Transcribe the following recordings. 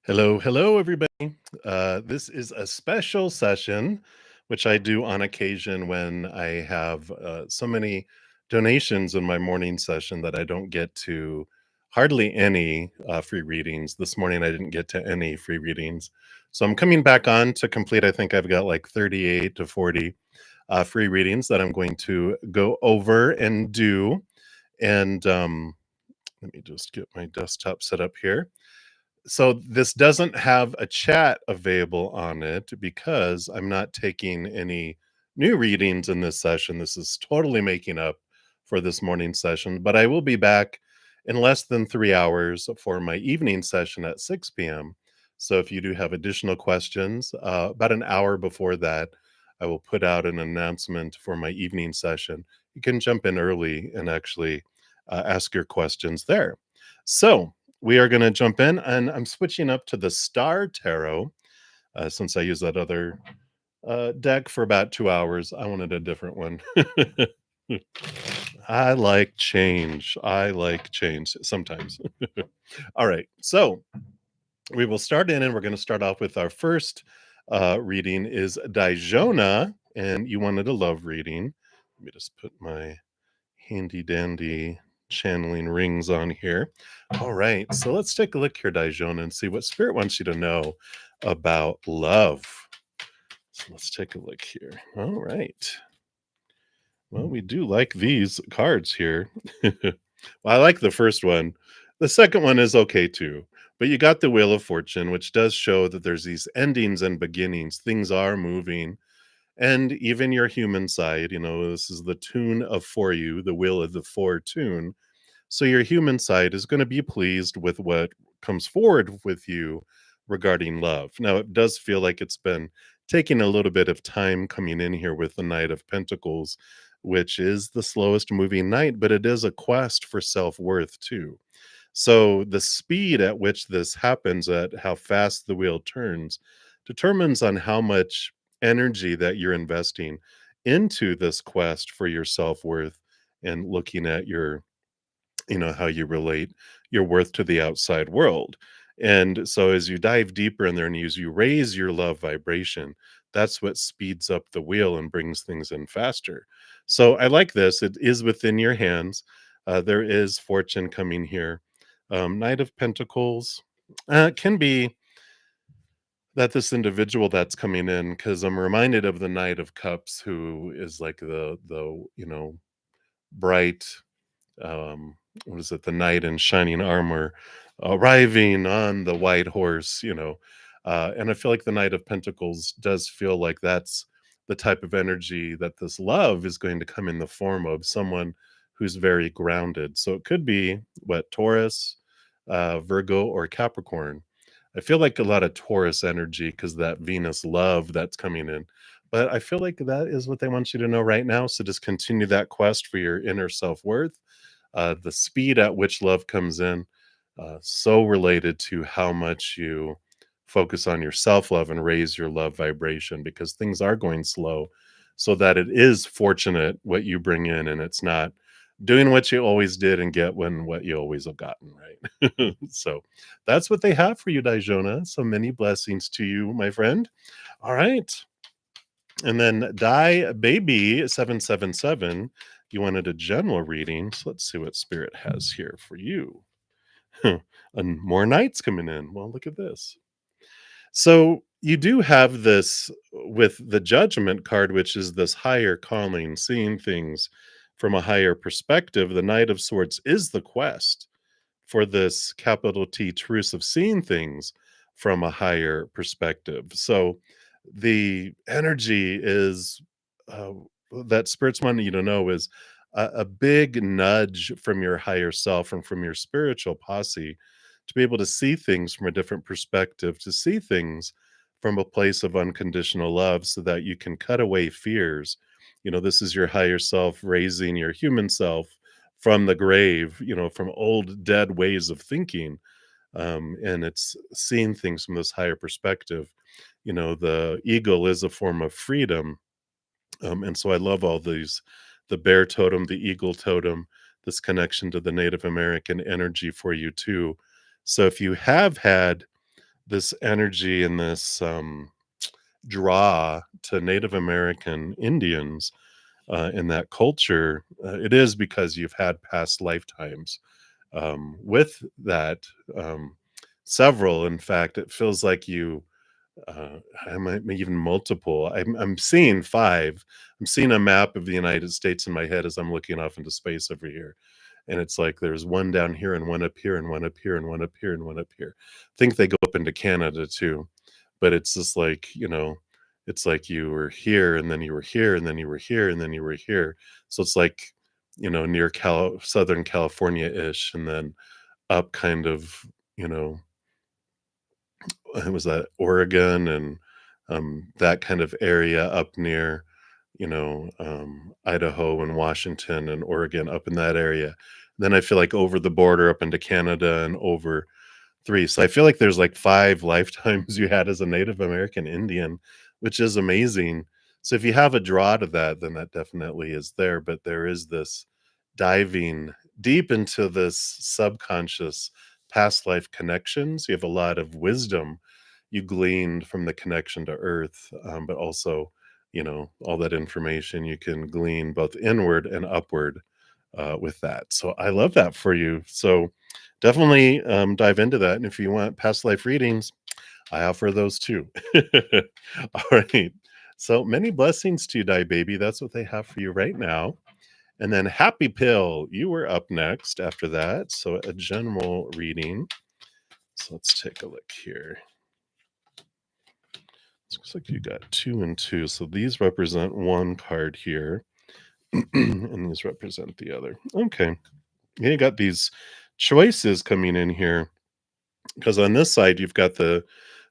Hello, hello, everybody. This is a special session, which I do on occasion when I have so many donations in my morning session that I don't get to hardly any free readings. This morning, I didn't get to any free readings. So I'm coming back on to complete, I think I've got like 38 to 40 free readings that I'm going to go over and do. And let me just get my desktop set up here. So this doesn't have a chat available on it because I'm not taking any new readings in this session. This is totally making up for this morning session, but I will be back in less than 3 hours for my evening session at 6 p.m. So if you do have additional questions, about an hour before that, I will put out an announcement for my evening session. You can jump in early and actually ask your questions there. So, we are going to jump in, and I'm switching up to the Star Tarot since I used that other deck for about 2 hours. I wanted a different one. I like change. I like change sometimes. All right. So we will start in, and we're going to start off with our first reading is Dijona, and you wanted a love reading. Let me just put my handy dandy channeling rings on here. All right, so let's take a look here, Dijona, and see what Spirit wants you to know about love. So let's take a look here. All right. Well, we do like these cards here. Well, I like the first one. The second one is okay too. But you got the Wheel of Fortune, which does show that there's these endings and beginnings. Things are moving. And even your human side, this is the tune of for you, the Wheel of the Four tune. So your human side is going to be pleased with what comes forward with you regarding love. Now, it does feel like it's been taking a little bit of time coming in here with the Knight of Pentacles, which is the slowest moving knight, but it is a quest for self worth too. So the speed at which this happens, at how fast the wheel turns, determines on how much energy that you're investing into this quest for your self worth and looking at how you relate your worth to the outside world. And so as you dive deeper in there and as you raise your love vibration, that's what speeds up the wheel and brings things in faster. So I like this. It is within your hands. There is fortune coming here. Knight of Pentacles can be that this individual that's coming in, because I'm reminded of the Knight of Cups, who is like the bright, what is it, the knight in shining armor arriving on the white horse, and I feel like the Knight of Pentacles does feel like that's the type of energy that this love is going to come in the form of someone who's very grounded. So it could be what, Taurus, Virgo, or Capricorn. I feel like a lot of Taurus energy because that Venus love that's coming in. But I feel like that is what they want you to know right now. So just continue that quest for your inner self worth. The speed at which love comes in, so related to how much you focus on your self love and raise your love vibration, because things are going slow, so that it is fortunate what you bring in, and it's not doing what you always did and get when what you always have gotten, right? So that's what they have for you, Dijona. So many blessings to you, my friend. All right. And then Die Baby 777, you wanted a general reading. So let's see what Spirit has here for you. And more nights coming in. Well, look at this. So you do have this with the Judgment card, which is this higher calling, seeing things from a higher perspective. The Knight of Swords is the quest for this capital T truth of seeing things from a higher perspective. So the energy is uh, that Spirit's wanting you to know is a big nudge from your higher self and from your spiritual posse to be able to see things from a different perspective, to see things from a place of unconditional love so that you can cut away fears. This is your higher self raising your human self from the grave, from old dead ways of thinking. And it's seeing things from this higher perspective. The eagle is a form of freedom. And so I love all these, the bear totem, the eagle totem, this connection to the Native American energy for you too. So if you have had this energy and this draw to Native American Indians in that culture. It is because you've had past lifetimes with that. Um, Several, in fact, it feels like I might be even multiple. I'm seeing 5. I'm seeing a map of the United States in my head as I'm looking off into space over here, and it's like there's one down here and one up here and one up here and one up here and one up here. I think they go up into Canada too, but it's just like, it's like you were here and then you were here and then you were here and then you were here. So it's like, near Southern California-ish, and then up kind of, you know, was that Oregon and that kind of area up near, Idaho and Washington and Oregon, up in that area. Then I feel like over the border up into Canada and over 3. So I feel like there's like 5 lifetimes you had as a Native American Indian, which is amazing. So if you have a draw to that, then that definitely is there. But there is this diving deep into this subconscious past life connections. You have a lot of wisdom you gleaned from the connection to Earth, but also, all that information you can glean both inward and upward with that. So I love that for you. So definitely dive into that. And if you want past life readings, I offer those too. All right. So many blessings to you, Die Baby. That's what they have for you right now. And then Happy Pill, you were up next after that. So a general reading. So let's take a look here. It looks like you got 2 and 2. So these represent one card here, and these represent the other. Okay. Yeah, you got these choices coming in here, because on this side you've got the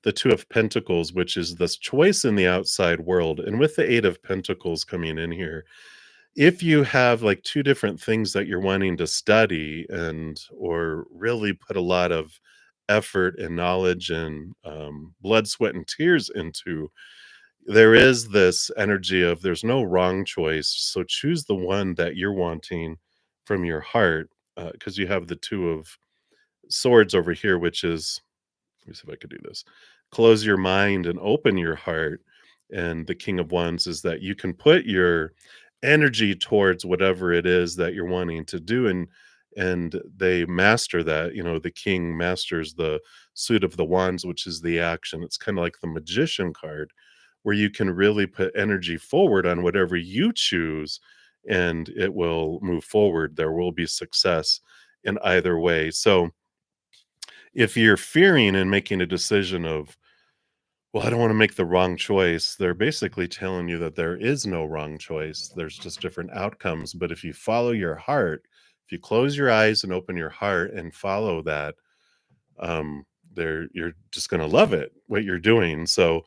2 of Pentacles, which is this choice in the outside world, and with the 8 of Pentacles coming in here, if you have like 2 different things that you're wanting to study and or really put a lot of effort and knowledge and blood, sweat, and tears into, there is this energy of there's no wrong choice. So choose the one that you're wanting from your heart, because you have the 2 of Swords over here, which is, let me see if I could do this. Close your mind and open your heart. And the King of Wands is that you can put your energy towards whatever it is that you're wanting to do, and they master that. The king masters the suit of the wands, which is the action. It's kind of like the magician card, where you can really put energy forward on whatever you choose, and it will move forward. There will be success in either way. So if you're fearing and making a decision of, well, I don't want to make the wrong choice, they're basically telling you that there is no wrong choice. There's just different outcomes. But if you follow your heart, if you close your eyes and open your heart and follow that, you're just going to love it, what you're doing. So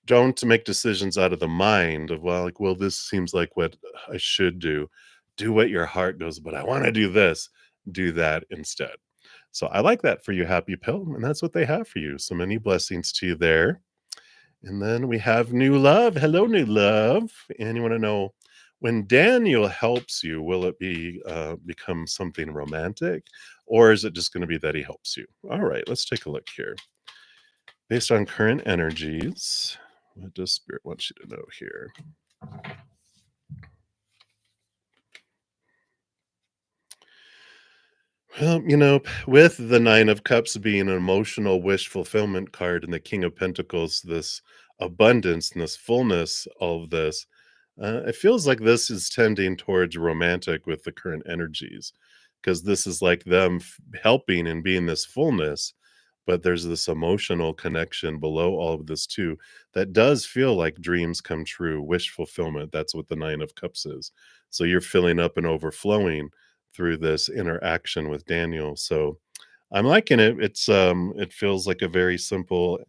don't make decisions out of the mind of, well, like, well, this seems like what I should do. Do what your heart goes, but I want to do this. Do that instead. So I like that for you, Happy Pill, and that's what they have for you. So many blessings to you there. And then we have New Love. Hello, New Love. And you want to know, when Daniel helps you, will it be become something romantic, or is it just going to be that he helps you? All right, let's take a look here. Based on current energies, what does Spirit want you to know here? Well, with the 9 of Cups being an emotional wish fulfillment card and the King of Pentacles, this abundance and this fullness, all of this, it feels like this is tending towards romantic with the current energies, because this is like them helping and being this fullness, but there's this emotional connection below all of this too that does feel like dreams come true, wish fulfillment. That's what the 9 of Cups is. So you're filling up and overflowing through this interaction with Daniel. So I'm liking it. It feels like a very simple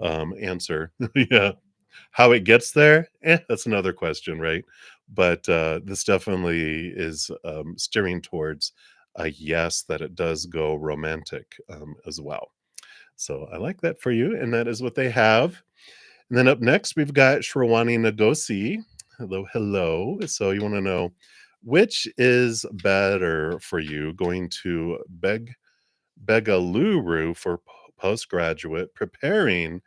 answer. Yeah. How it gets there, that's another question, right? But this definitely is steering towards a yes, that it does go romantic as well. So I like that for you, and that is what they have. And then up next, we've got Shravani Nagosi. Hello, hello. So you want to know, which is better for you, going to Begaluru for postgraduate, preparing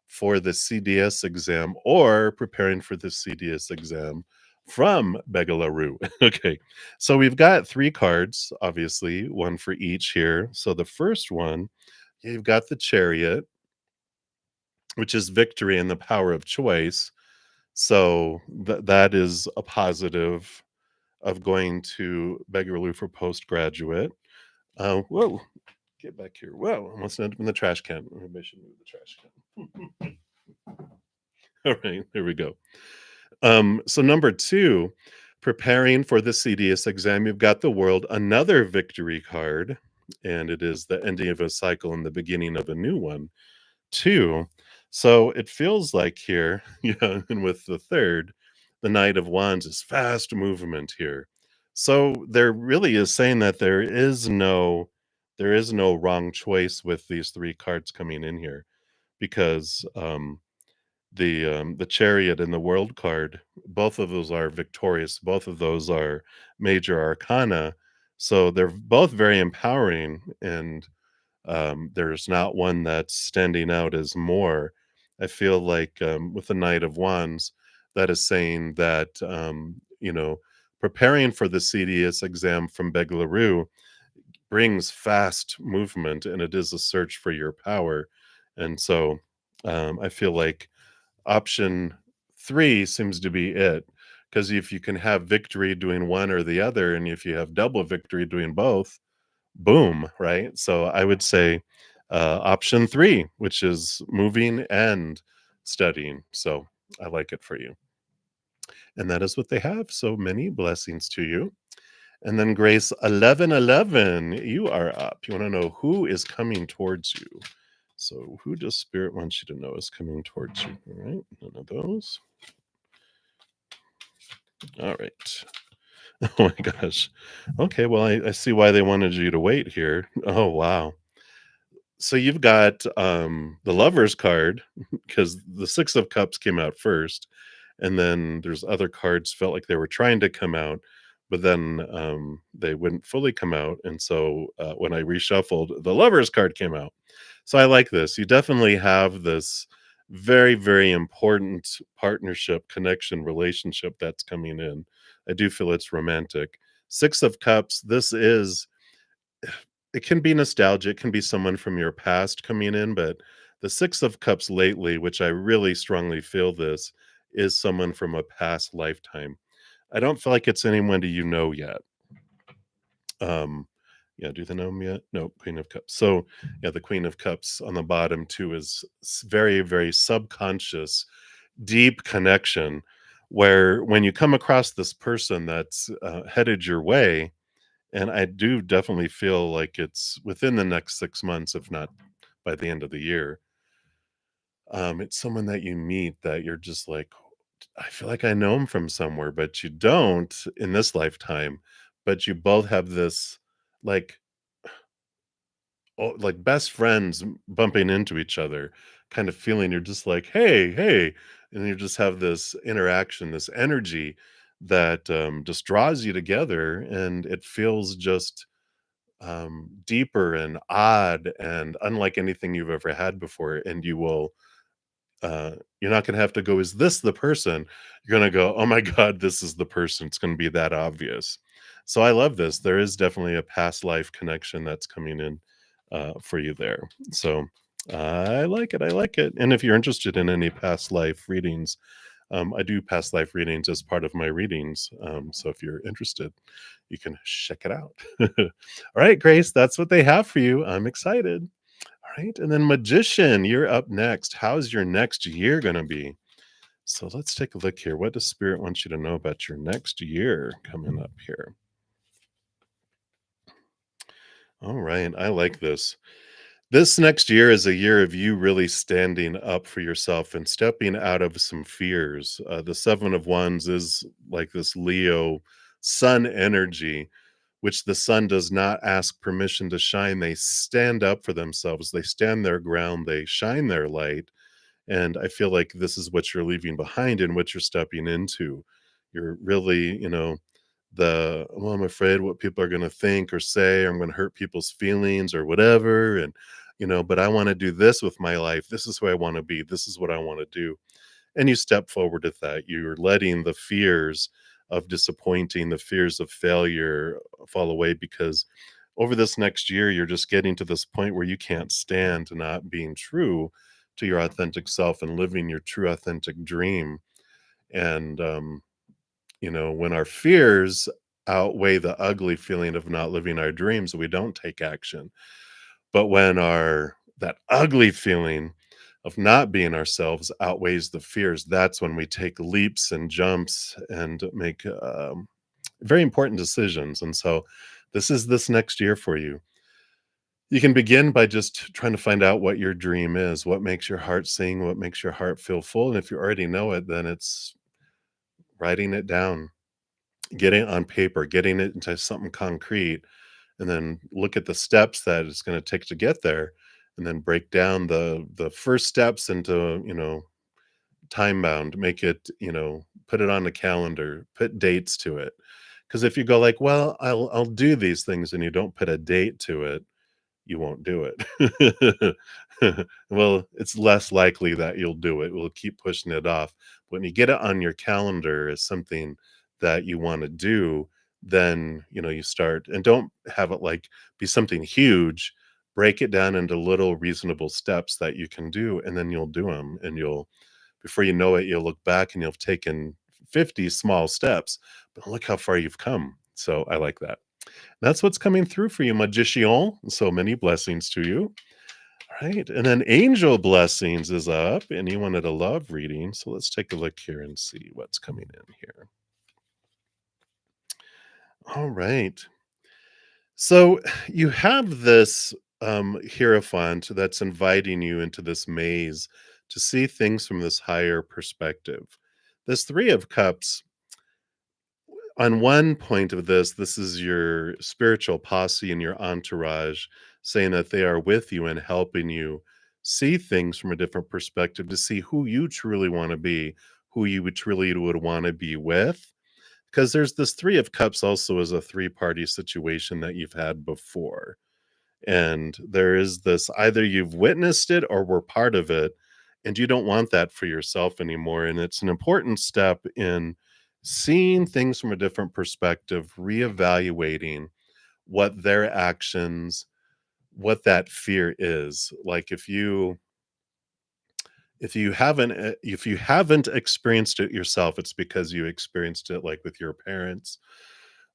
for the CDS exam or preparing for the CDS exam from Begalaroo. Okay, so we've got 3 cards, obviously, 1 for each here. So the first one, you've got the Chariot, which is victory and the power of choice. So that is a positive of going to Begalaroo for postgraduate. Whoa, get back here. Whoa, almost ended up in the trash can. Maybe I should move the trash can. All right, there we go. So number 2, preparing for the CDS exam, you've got the World, another victory card, and it is the ending of a cycle and the beginning of a new one, too. So it feels like here, yeah, and with the third, the Knight of Wands is fast movement here. So there really is saying that there is no wrong choice with these 3 cards coming in here because the Chariot and the World card, both of those are victorious, both of those are major arcana, so they're both very empowering, and there's not one that's standing out as more. I feel like, with the Knight of Wands, that is saying that, preparing for the CDS exam from Begalaroo brings fast movement, and it is a search for your power, and so, I feel like option 3 seems to be it, because if you can have victory doing one or the other, and if you have double victory doing both, boom, right? So I would say, option 3, which is moving and studying. So I like it for you. And that is what they have. So many blessings to you. And then Grace 1111, you are up. You want to know who is coming towards you. So who does Spirit want you to know is coming towards you? All right, none of those. All right. Oh my gosh. Okay, well, I see why they wanted you to wait here. Oh wow. So you've got the Lovers card because the 6 of Cups came out first, and then there's other cards felt like they were trying to come out, but then they wouldn't fully come out, and so when I reshuffled, the Lovers card came out. So I like this. You definitely have this very, very important partnership, connection, relationship that's coming in. I do feel it's romantic. 6 of Cups, this is, it can be nostalgia, it can be someone from your past coming in, but the 6 of Cups lately, which I really strongly feel this, is someone from a past lifetime. I don't feel like it's anyone do you know yet. Um, yeah, do they know him yet? No, Queen of Cups. So, yeah, the Queen of Cups on the bottom too is very, very subconscious, deep connection where when you come across this person that's headed your way, and I do definitely feel like it's within the next 6 months, if not by the end of the year. It's someone that you meet that you're just like, I feel like I know him from somewhere, but you don't in this lifetime. But you both have this like, oh, like best friends bumping into each other kind of feeling. You're just like, hey, hey. And you just have this interaction, this energy that just draws you together. And it feels just deeper and odd and unlike anything you've ever had before. And you will, you're not going to have to go, is this the person? You're going to go, oh my God, this is the person. It's going to be that obvious. So I love this. There is definitely a past life connection that's coming in for you there. So I like it. I like it. And if you're interested in any past life readings, I do past life readings as part of my readings. So if you're interested, you can check it out. All right, Grace, that's what they have for you. I'm excited. All right. And then Magician, you're up next. How's your next year going to be? So let's take a look here. What does Spirit want you to know about your next year coming up here? All right. I like this. This next year is a year of you really standing up for yourself and stepping out of some fears. The 7 of Wands is like this Leo sun energy, which the sun does not ask permission to shine. They stand up for themselves, they stand their ground, they shine their light. And I feel like this is what you're leaving behind and what you're stepping into. You're really, well, I'm afraid what people are going to think or say, or I'm going to hurt people's feelings or whatever. And, but I want to do this with my life. This is who I want to be. This is what I want to do. And you step forward with that. You're letting the fears of disappointing, the fears of failure fall away, because over this next year, you're just getting to this point where you can't stand not being true to your authentic self and living your true authentic dream. And, when our fears outweigh the ugly feeling of not living our dreams, we don't take action. But when our that ugly feeling of not being ourselves outweighs the fears, that's when we take leaps and jumps and make very important decisions. And so, this is this next year for you. You can begin by just trying to find out what your dream is, what makes your heart sing, what makes your heart feel full. And if you already know it, then it's writing it down, getting it on paper, getting it into something concrete, and then look at the steps that it's going to take to get there, and then break down the first steps into, time bound, make it, put it on the calendar, put dates to it. Because if you go like, well, I'll do these things, and you don't put a date to it, you won't do it. Well, it's less likely that you'll do it. We'll keep pushing it off. When you get it on your calendar as something that you want to do, then you start, and don't have it like be something huge. Break it down into little reasonable steps that you can do, and then you'll do them. And you'll, before you know it, you'll look back and you've taken 50 small steps, but look how far you've come. So I like that. That's what's coming through for you, magician. So many blessings to you. All right. And then angel blessings is up, and you wanted a love reading. So let's take a look here and see what's coming in here. All right. So you have this hierophant that's inviting you into this maze to see things from this higher perspective. This Three of Cups, on one point of this is your spiritual posse and your entourage saying that they are with you and helping you see things from a different perspective, to see who you truly want to be, who you would truly would want to be with. Because there's this Three of Cups also as a three-party situation that you've had before. And there is this, either you've witnessed it or were part of it, and you don't want that for yourself anymore. And it's an important step in seeing things from a different perspective, reevaluating what their actions, what that fear is. Like if you haven't experienced it yourself, it's because you experienced it like with your parents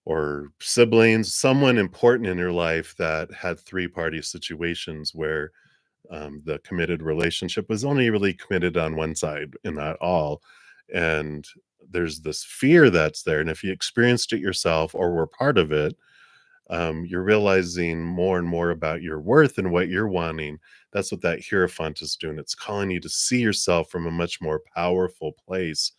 or siblings, someone important in your life that had three-party situations where the committed relationship was only really committed on one side and not all. And there's this fear that's there. And if you experienced it yourself or were part of it, you're realizing more and more about your worth and what you're wanting. That's what that Hierophant is doing. It's calling you to see yourself from a much more powerful place,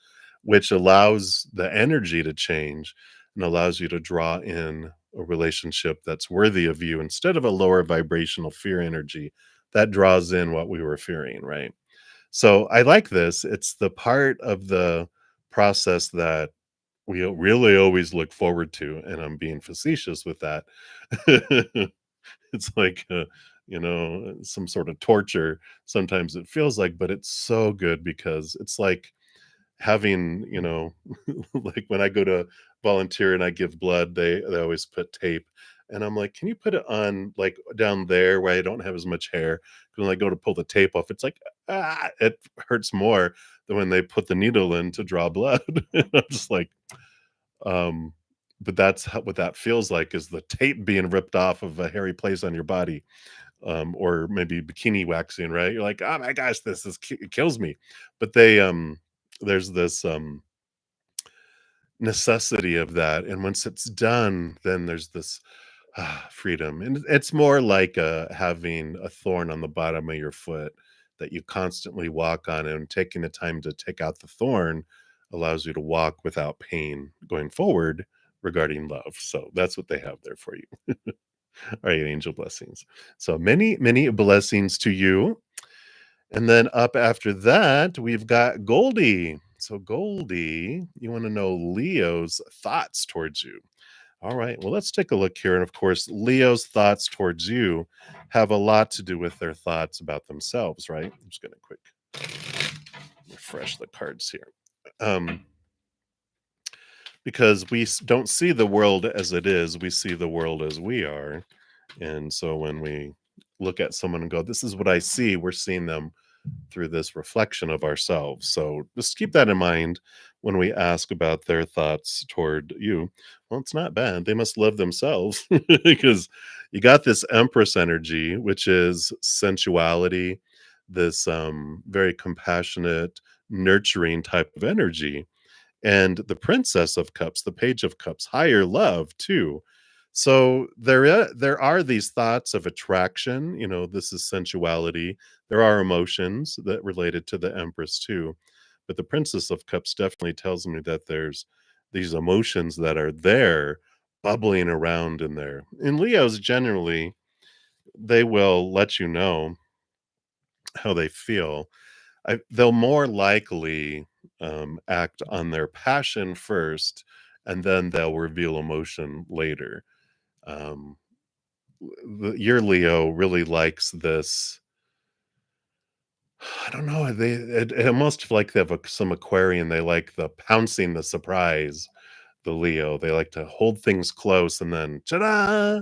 which allows the energy to change and allows you to draw in a relationship that's worthy of you instead of a lower vibrational fear energy that draws in what we were fearing, right? So I like this. It's the part of the process that we really always look forward to, and I'm being facetious with that. It's like, some sort of torture sometimes it feels like, but it's so good because it's like having, like when I go to volunteer and I give blood, they always put tape, and I'm like, "Can you put it on, like, down there where I don't have as much hair?" 'Cause when I go to pull the tape off, it's like, it hurts more than when they put the needle in to draw blood. And I'm just like, um, but that's what that feels like, is the tape being ripped off of a hairy place on your body, or maybe bikini waxing, right? You're like, "Oh my gosh, this is it kills me." But there's this, necessity of that, and once it's done, then there's this, freedom, and it's more like, having a thorn on the bottom of your foot that you constantly walk on, and taking the time to take out the thorn allows you to walk without pain going forward regarding love. So that's what they have there for you. All right, angel blessings. So many, many blessings to you. And then up after that, we've got Goldie. So Goldie, you want to know Leo's thoughts towards you. All right. Well, let's take a look here. And of course, Leo's thoughts towards you have a lot to do with their thoughts about themselves, right? I'm just going to quick refresh the cards here. Um, because don't see the world as it is, we see the world as we are. And so when we look at someone and go, this is what I see, we're seeing them through this reflection of ourselves. So just keep that in mind when we ask about their thoughts toward you. Well, it's not bad. They must love themselves because you got this Empress energy, which is sensuality, this very compassionate, nurturing type of energy, and the Princess of Cups, the Page of Cups, higher love too. So there are these thoughts of attraction. This is sensuality. There are emotions that related to the Empress too, but the Princess of Cups definitely tells me that there's these emotions that are there, bubbling around in there. In Leos, generally, they will let you know how they feel. They'll more likely act on their passion first, and then they'll reveal emotion later. Um, your Leo really likes this. I don't know. It almost feel like they have some Aquarian. They like the pouncing, the surprise. The Leo, they like to hold things close and then ta-da!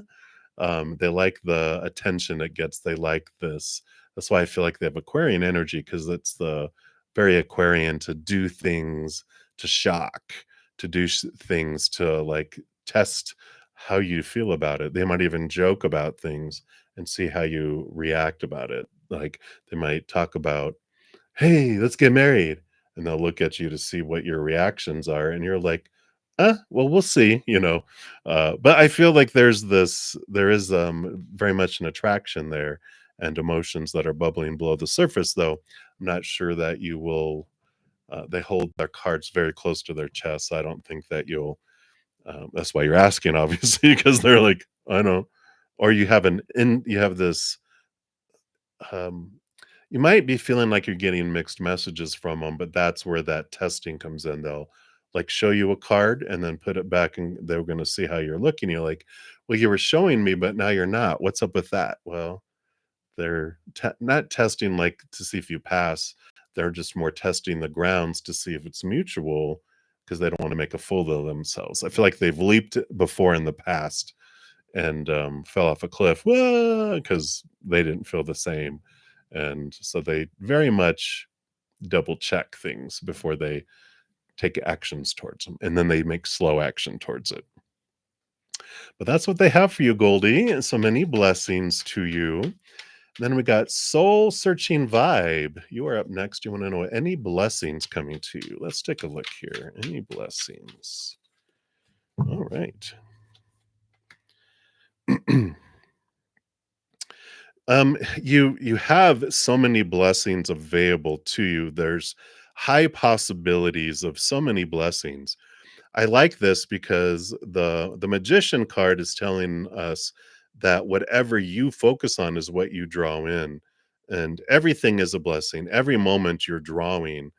They like the attention it gets. They like this. That's why I feel like they have Aquarian energy, because it's the very Aquarian to do things, to shock, to do things, to like test how you feel about it. They might even joke about things and see how you react about it. Like they might talk about, hey, let's get married. And they'll look at you to see what your reactions are. And you're like, well, we'll see. But I feel like there is very much an attraction there and emotions that are bubbling below the surface, though. I'm not sure that you will, they hold their cards very close to their chest. So I don't think that you'll, that's why you're asking, obviously, because they're like, I know. Or you have this, um, you might be feeling like you're getting mixed messages from them, but that's where that testing comes in. They'll like show you a card and then put it back, and they're going to see how you're looking. You're like, well, you were showing me, but now you're not. What's up with that? Well, they're not testing like to see if you pass. They're just more testing the grounds to see if it's mutual, because they don't want to make a fool of themselves. I feel like they've leaped before in the past and fell off a cliff because they didn't feel the same. And so they very much double check things before they take actions towards them. And then they make slow action towards it. But that's what they have for you, Goldie. And so many blessings to you. Then we got Soul Searching Vibe. You are up next. You want to know any blessings coming to you? Let's take a look here. Any blessings? All right. You have so many blessings available to you. There's high possibilities of so many blessings. I like this because the magician card is telling us that whatever you focus on is what you draw in, and everything is a blessing. Every moment you're drawing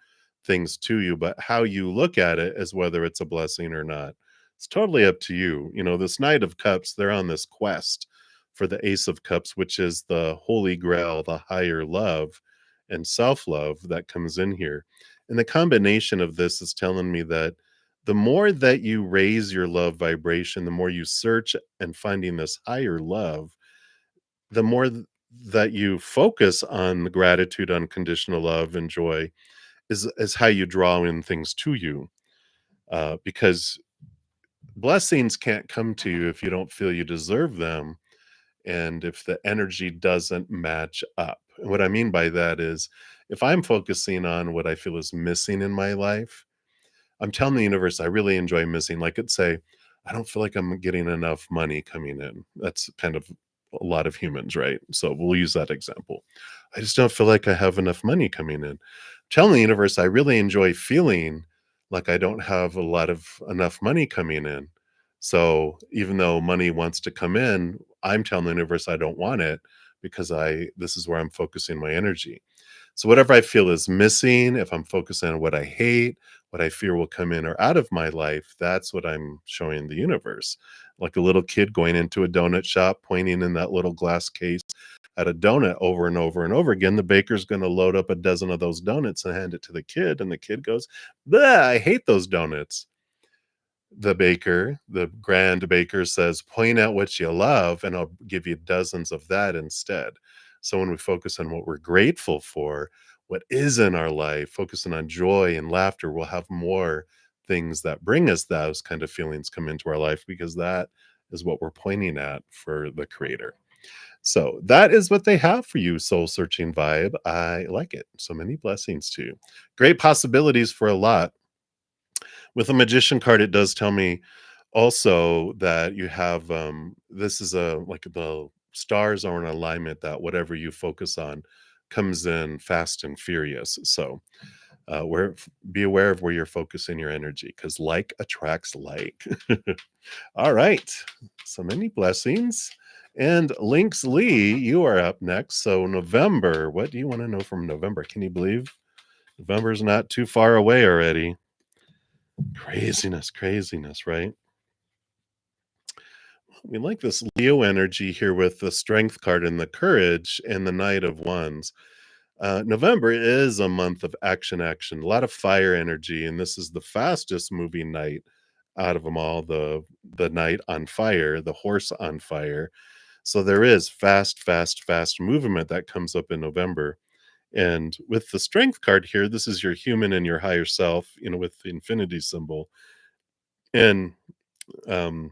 things to you, but how you look at it is whether it's a blessing or not. It's totally up to you. This Knight of Cups, they're on this quest for the Ace of Cups, which is the holy grail, the higher love and self-love that comes in here. And the combination of this is telling me that the more that you raise your love vibration, the more you search and finding this higher love, the more that you focus on the gratitude, unconditional love, and joy is how you draw in things to you. Because blessings can't come to you if you don't feel you deserve them, and if the energy doesn't match up. And what I mean by that is, if I'm focusing on what I feel is missing in my life, I'm telling the universe I really enjoy missing. Like, it's say, I don't feel like I'm getting enough money coming in. That's kind of a lot of humans, right? So we'll use that example. I just don't feel like I have enough money coming in. Telling the universe I really enjoy feeling like I don't have a lot of enough money coming in. So even though money wants to come in, I'm telling the universe I don't want it, because this is where I'm focusing my energy. So whatever I feel is missing, if I'm focusing on what I hate, what I fear will come in or out of my life, that's what I'm showing the universe. like a little kid going into a donut shop, pointing in that little glass case at a donut over and over and over again. The baker's going to load up a dozen of those donuts and hand it to the kid, and the kid goes, "Bleh, I hate those donuts." The baker, the grand baker says, "Point out what you love, and I'll give you dozens of that instead." So when we focus on what we're grateful for, what is in our life, focusing on joy and laughter, we'll have more things that bring us those kind of feelings come into our life because that is what we're pointing at for the creator. So that is what they have for you, soul searching vibe. I like it. So many blessings to you. Great possibilities for a lot. With a magician card, it does tell me also that you have this is a like the stars are in alignment that whatever you focus on comes in fast and furious. So where be aware of where you're focusing your energy because like attracts like. All right. So many blessings. And Lynx Lee, you are up next. So November, what do you want to know from November? Can you believe November's not too far away already? Craziness, craziness, right? We like this Leo energy here with the strength card and the courage and the Knight of Wands. November is a month of action, action, a lot of fire energy, and this is the fastest moving night out of them all. The knight on fire, the horse on fire. So there is fast, fast, fast movement that comes up in November. And with the strength card here, this is your human and your higher self, with the infinity symbol. And um,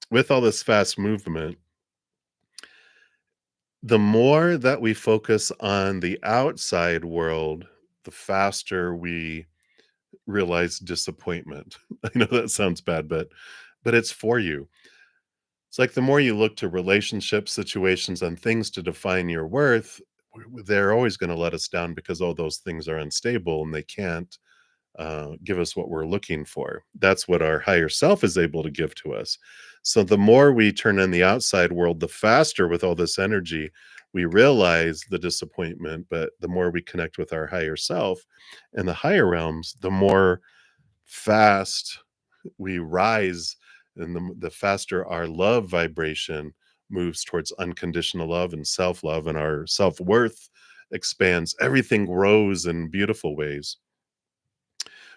with all this fast movement, the more that we focus on the outside world, the faster we realize disappointment. I know that sounds bad, but it's for you. It's like the more you look to relationships, situations, and things to define your worth, they're always going to let us down because all those things are unstable and they can't give us what we're looking for. That's what our higher self is able to give to us. So the more we turn on the outside world, the faster with all this energy we realize the disappointment. But the more we connect with our higher self and the higher realms, the more fast we rise, and the faster our love vibration moves towards unconditional love and self love, and our self worth expands. Everything grows in beautiful ways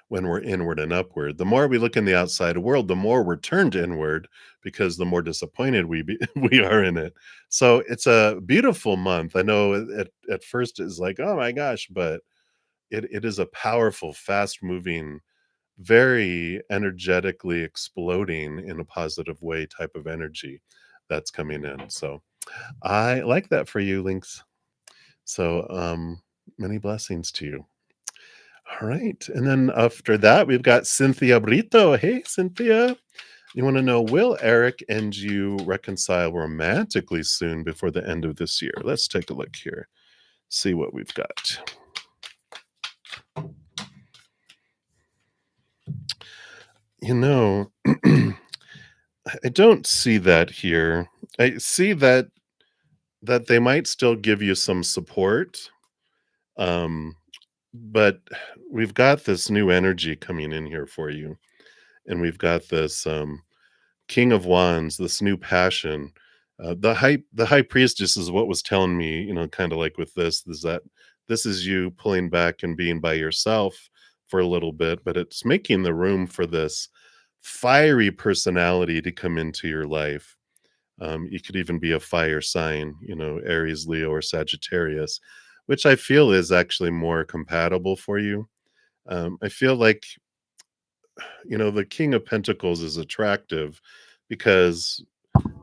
when we're inward and upward. The more we look in the outside world, the more we're turned inward because the more disappointed we are in it. So it's a beautiful month. I know at first it's like, oh my gosh, but it is a powerful, fast moving, very energetically exploding in a positive way type of energy that's coming in. So I like that for you, Lynx. So many blessings to you. All right. And then after that, we've got Cynthia Brito. Hey, Cynthia. You want to know, will Eric and you reconcile romantically soon before the end of this year? Let's take a look here. See what we've got. You know, I don't see that here. I see that they might still give you some support. Um, but we've got this new energy coming in here for you. And we've got this King of Wands, this new passion. The high priestess is what was telling me, kind of like with this, is that this is you pulling back and being by yourself for a little bit, but it's making the room for this fiery personality to come into your life. You could even be a fire sign, Aries, Leo, or Sagittarius, which I feel is actually more compatible for you. I feel like, the King of Pentacles is attractive because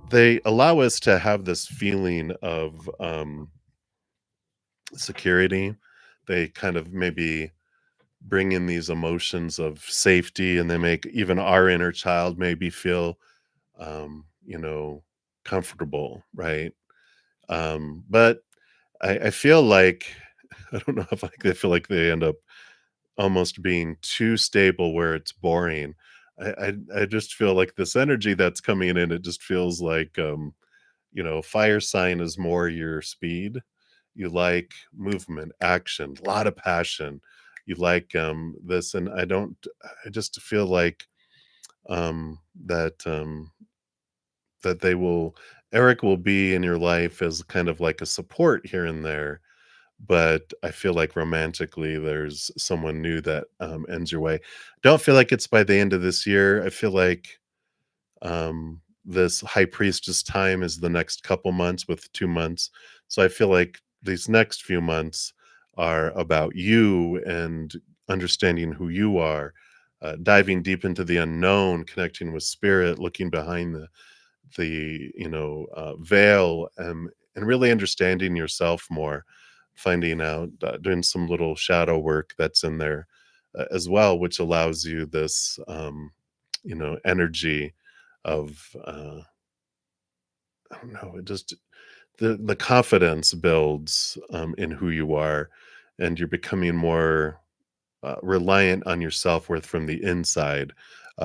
they allow us to have this feeling of security. They kind of maybe bring in these emotions of safety, and they make even our inner child maybe feel, um, you know, comfortable, right? But I feel like I don't know if I feel like they end up almost being too stable where it's boring. I just feel like this energy that's coming in, it just feels like fire sign is more your speed. You like movement, action, a lot of passion. You like this, and I just feel like that that they will Eric will be in your life as kind of like a support here and there, but I feel like romantically there's someone new that, ends your way. Don't feel like it's by the end of this year. I feel like, this high priestess time is the next couple months with 2 months. So I feel like these next few months are about you and understanding who you are, diving deep into the unknown, connecting with spirit, looking behind the veil, and really understanding yourself more, finding out, doing some little shadow work that's in there, as well, which allows you this, energy of, I don't know, it just the confidence builds, in who you are, and you're becoming more, reliant on your self-worth from the inside,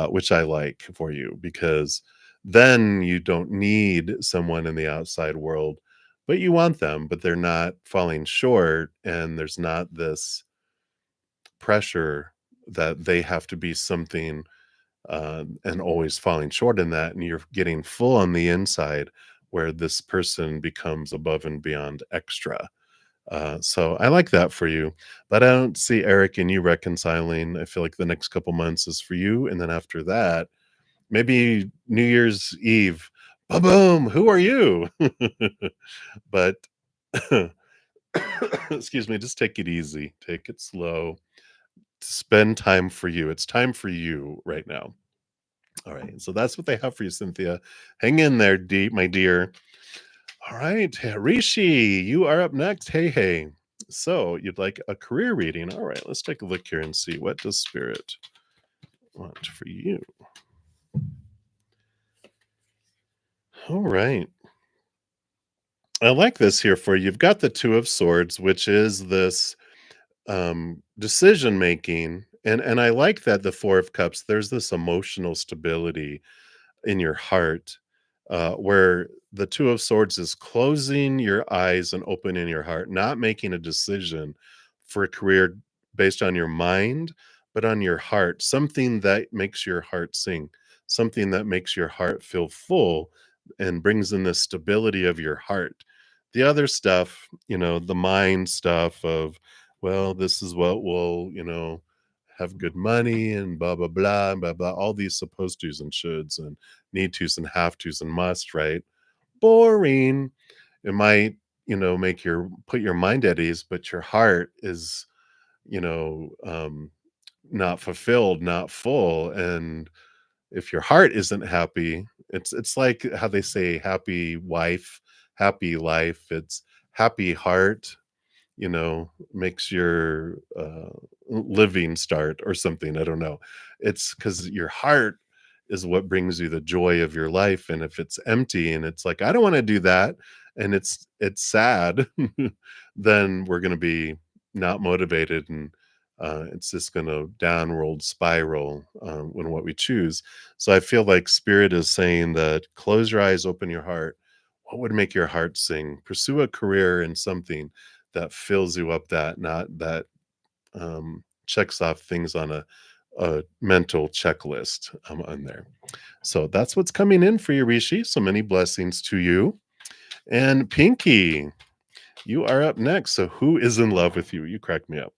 which I like for you because then you don't need someone in the outside world, but you want them, but they're not falling short, and there's not this pressure that they have to be something, and always falling short in that, and you're getting full on the inside where this person becomes above and beyond extra. So I like that for you, but I don't see Eric and you reconciling. I feel like the next couple months is for you, and then after that, maybe New Year's Eve, ba-boom, who are you? But excuse me, just take it easy, take it slow, spend time for you. It's time for you right now. All right, so that's what they have for you, Cynthia. Hang in there, my dear. All right, Rishi, you are up next. Hey, hey. So you'd like a career reading? All right, let's take a look here and see what does Spirit want for you. All right, I like this here for you. You've got the Two of Swords, which is this decision making, and I like that the Four of Cups. There's this emotional stability in your heart, where the Two of Swords is closing your eyes and opening your heart, not making a decision for a career based on your mind, but on your heart, something that makes your heart sing, something that makes your heart feel full and brings in the stability of your heart. The other stuff, the mind stuff of, well, this is what will, have good money and blah, blah, blah, blah, blah, all these supposed tos and shoulds and need tos and have tos and must, right? Boring. It might, make your put your mind at ease, but your heart is, you know, um, not fulfilled, not full. And if your heart isn't happy, it's like how they say happy wife, happy life. It's happy heart, makes your living start or something. I don't know. It's because your heart is what brings you the joy of your life. And if it's empty and it's like, I don't want to do that, and it's sad, then we're going to be not motivated, and it's just going to downward spiral when what we choose. So I feel like Spirit is saying that close your eyes, open your heart. What would make your heart sing? Pursue a career in something that fills you up, that not that checks off things on a mental checklist on there. So that's what's coming in for you, Rishi. So many blessings to you. And Pinky, you are up next. So who is in love with you? You crack me up.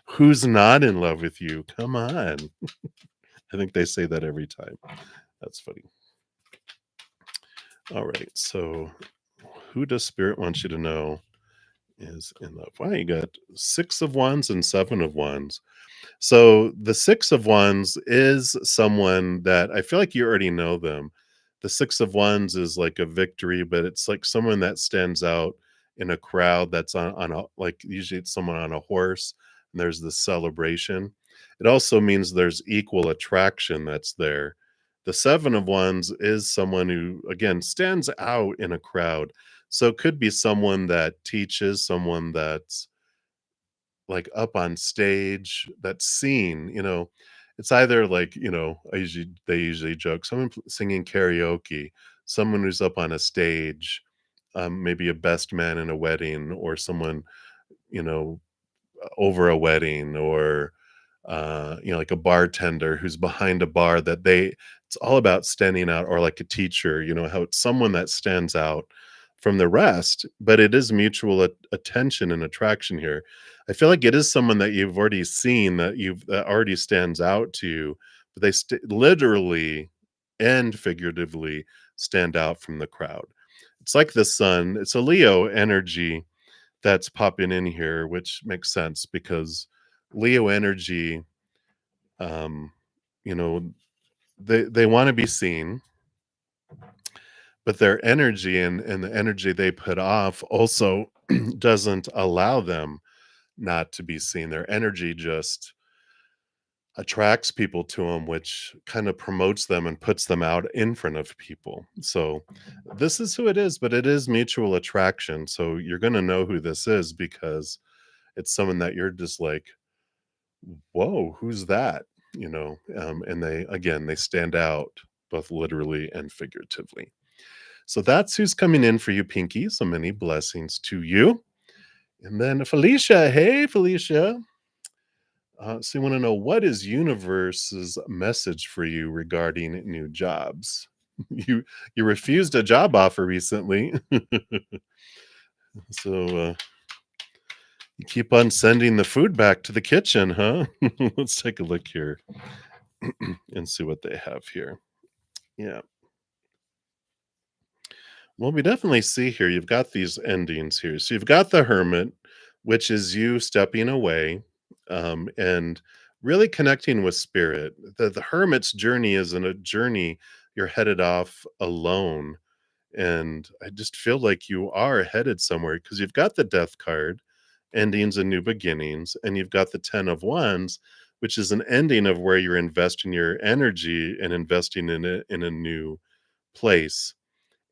Who's not in love with you? Come on. I think they say that every time. That's funny. All right. So who does Spirit want you to know is in love? Wow, you got 6 of Wands and 7 of Wands. So the 6 of Wands is someone that I feel like you already know them. The 6 of Wands is like a victory, but it's like someone that stands out in a crowd that's on a, like, usually it's someone on a horse, and there's this celebration. It also means there's equal attraction that's there. The 7 of Wands is someone who, again, stands out in a crowd. So it could be someone that teaches, someone that's like up on stage, that's seen, it's either like, they usually joke, someone singing karaoke, someone who's up on a stage, maybe a best man in a wedding, or someone, you know over a wedding, or like a bartender who's behind a bar that it's all about standing out, or like a teacher, how it's someone that stands out from the rest, but it is mutual attention and attraction here. I feel like it is someone that you've already seen, that already stands out to you, but they literally and figuratively stand out from the crowd. It's like the sun. It's a Leo energy that's popping in here, which makes sense because Leo energy, um, you know, they want to be seen, but their energy and the energy they put off also doesn't allow them not to be seen. Their energy just attracts people to them, which kind of promotes them and puts them out in front of people. So this is who it is, but it is mutual attraction. So you're going to know who this is because it's someone that you're just like, whoa, who's that? And they stand out both literally and figuratively. So that's who's coming in for you, Pinky. So many blessings to you. And then Felicia, hey Felicia. So you want to know, what is universe's message for you regarding new jobs? You refused a job offer recently. So you keep on sending the food back to the kitchen, huh? Let's take a look here and see what they have here. Yeah. Well, we definitely see here you've got these endings here. So you've got the hermit, which is you stepping away, and really connecting with spirit. The hermit's journey isn't a journey you're headed off alone. And I just feel like you are headed somewhere because you've got the death card, endings and new beginnings, and you've got the 10 of wands, which is an ending of where you're investing your energy and investing in it in a new place.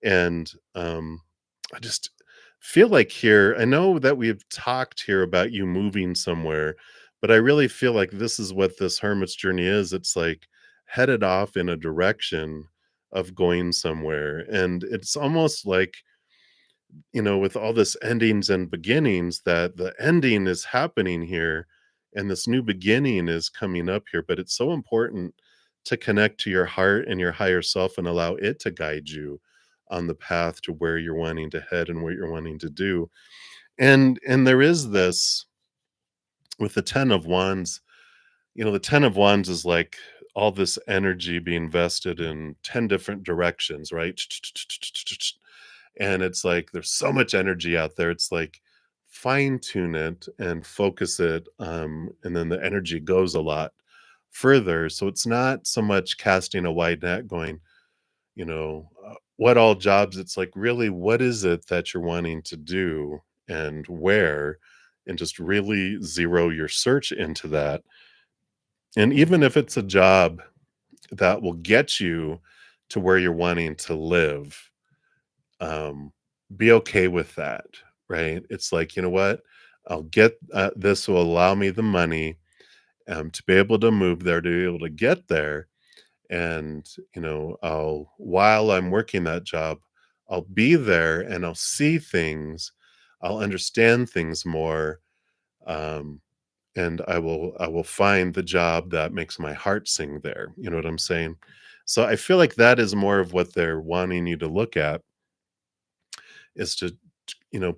And I just feel like here, I know that we've talked here about you moving somewhere, but I really feel like this is what this hermit's journey is. It's like headed off in a direction of going somewhere. And it's almost like, with all this endings and beginnings, that the ending is happening here and this new beginning is coming up here. But it's so important to connect to your heart and your higher self and allow it to guide you on the path to where you're wanting to head and what you're wanting to do. And there is this with the 10 of wands. The 10 of wands is like all this energy being vested in 10 different directions, right? And it's like there's so much energy out there. It's like fine tune it and focus it, and then the energy goes a lot further. So it's not so much casting a wide net going, what all jobs. It's like, really, what is it that you're wanting to do and where, and just really zero your search into that. And even if it's a job that will get you to where you're wanting to live, um, be okay with that, right? It's like, you know what? I'll get this will allow me the money, to be able to move there, to be able to get there. And, while I'm working that job, I'll be there and I'll see things, I'll understand things more. Um, and I will find the job that makes my heart sing there. You know what I'm saying? So I feel like that is more of what they're wanting you to look at, is to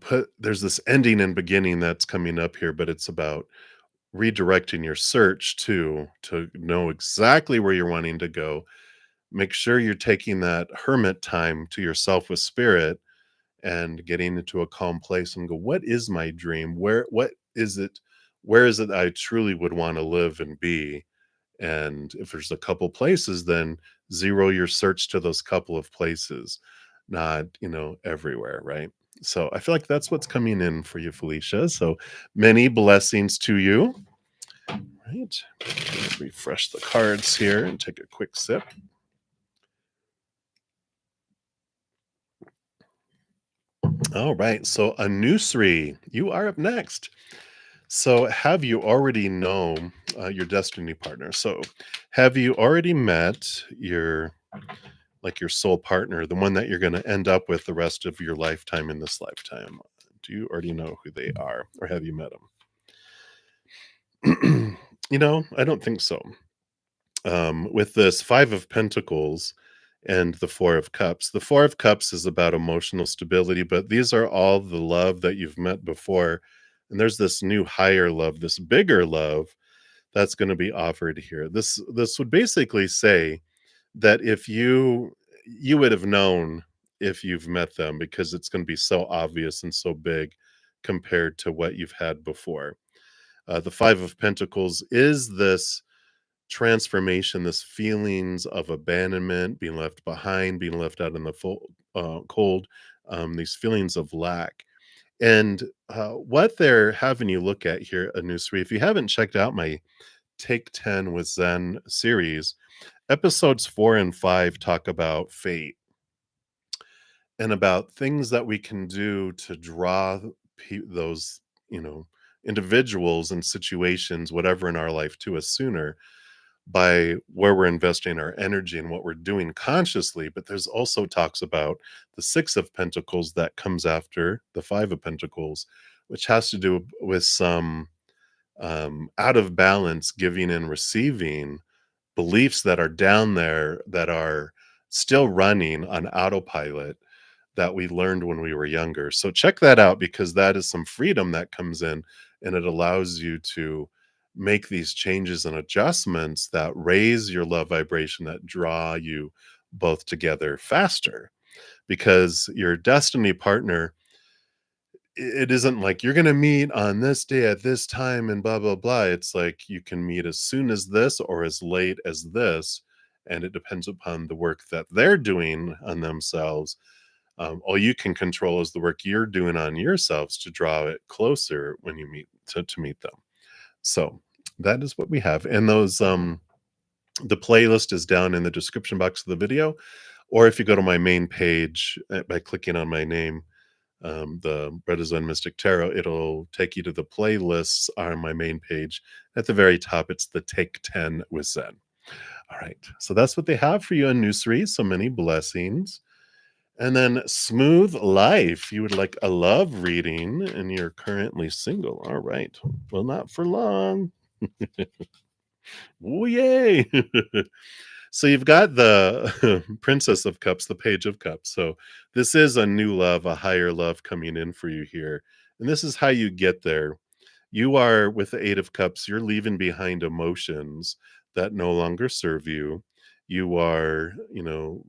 put there's this ending and beginning that's coming up here, but it's about redirecting your search to know exactly where you're wanting to go. Make sure you're taking that hermit time to yourself with spirit and getting into a calm place and go, what is my dream? What is it? Where is it I truly would want to live and be? And if there's a couple places, then zero your search to those couple of places, not, everywhere, right? So I feel like that's what's coming in for you, Felicia. So many blessings to you. Right. Refresh the cards here and take a quick sip. All right. So Anusri, you are up next. So have you already know your destiny partner? So have you already met your soul partner, the one that you're going to end up with the rest of your lifetime in this lifetime? Do you already know who they are, or have you met them? I don't think so. With this 5 of Pentacles and the 4 of Cups, the 4 of Cups is about emotional stability, but these are all the love that you've met before. And there's this new higher love, this bigger love that's going to be offered here. This would basically say that if you would have known if you've met them because it's going to be so obvious and so big compared to what you've had before. The 5 of Pentacles is this transformation, this feelings of abandonment, being left behind, being left out in the cold, these feelings of lack. And what they're having you look at here, Anusri, if you haven't checked out my Take 10 with Zen series, episodes 4 and 5 talk about fate and about things that we can do to draw those, you know, individuals and situations, whatever in our life, to us sooner by where we're investing our energy and what we're doing consciously. But there's also talks about the 6 of Pentacles that comes after the 5 of Pentacles, which has to do with some out of balance giving and receiving beliefs that are down there that are still running on autopilot that we learned when we were younger. So check that out because that is some freedom that comes in and it allows you to make these changes and adjustments that raise your love vibration, that draw you both together faster because your destiny partner, it isn't like you're going to meet on this day at this time and blah blah blah. It's like you can meet as soon as this or as late as this, and it depends upon the work that they're doing on themselves. All you can control is the work you're doing on yourselves to draw it closer when you meet to meet them. So that is what we have. And those the playlist is down in the description box of the video, or if you go to my main page by clicking on my name, the bruddaZEN Mystic Tarot, it'll take you to the playlists on my main page. At the very top, it's the Take 10 with Zen. All right. So that's what they have for you in Nusri. So many blessings. And then Smooth Life. You would like a love reading and you're currently single. All right. Well, not for long. Oh, yay. So you've got the Princess of Cups, the Page of Cups. So this is a new love, a higher love coming in for you here. And this is how you get there. You are with the 8 of Cups, you're leaving behind emotions that no longer serve you. You are,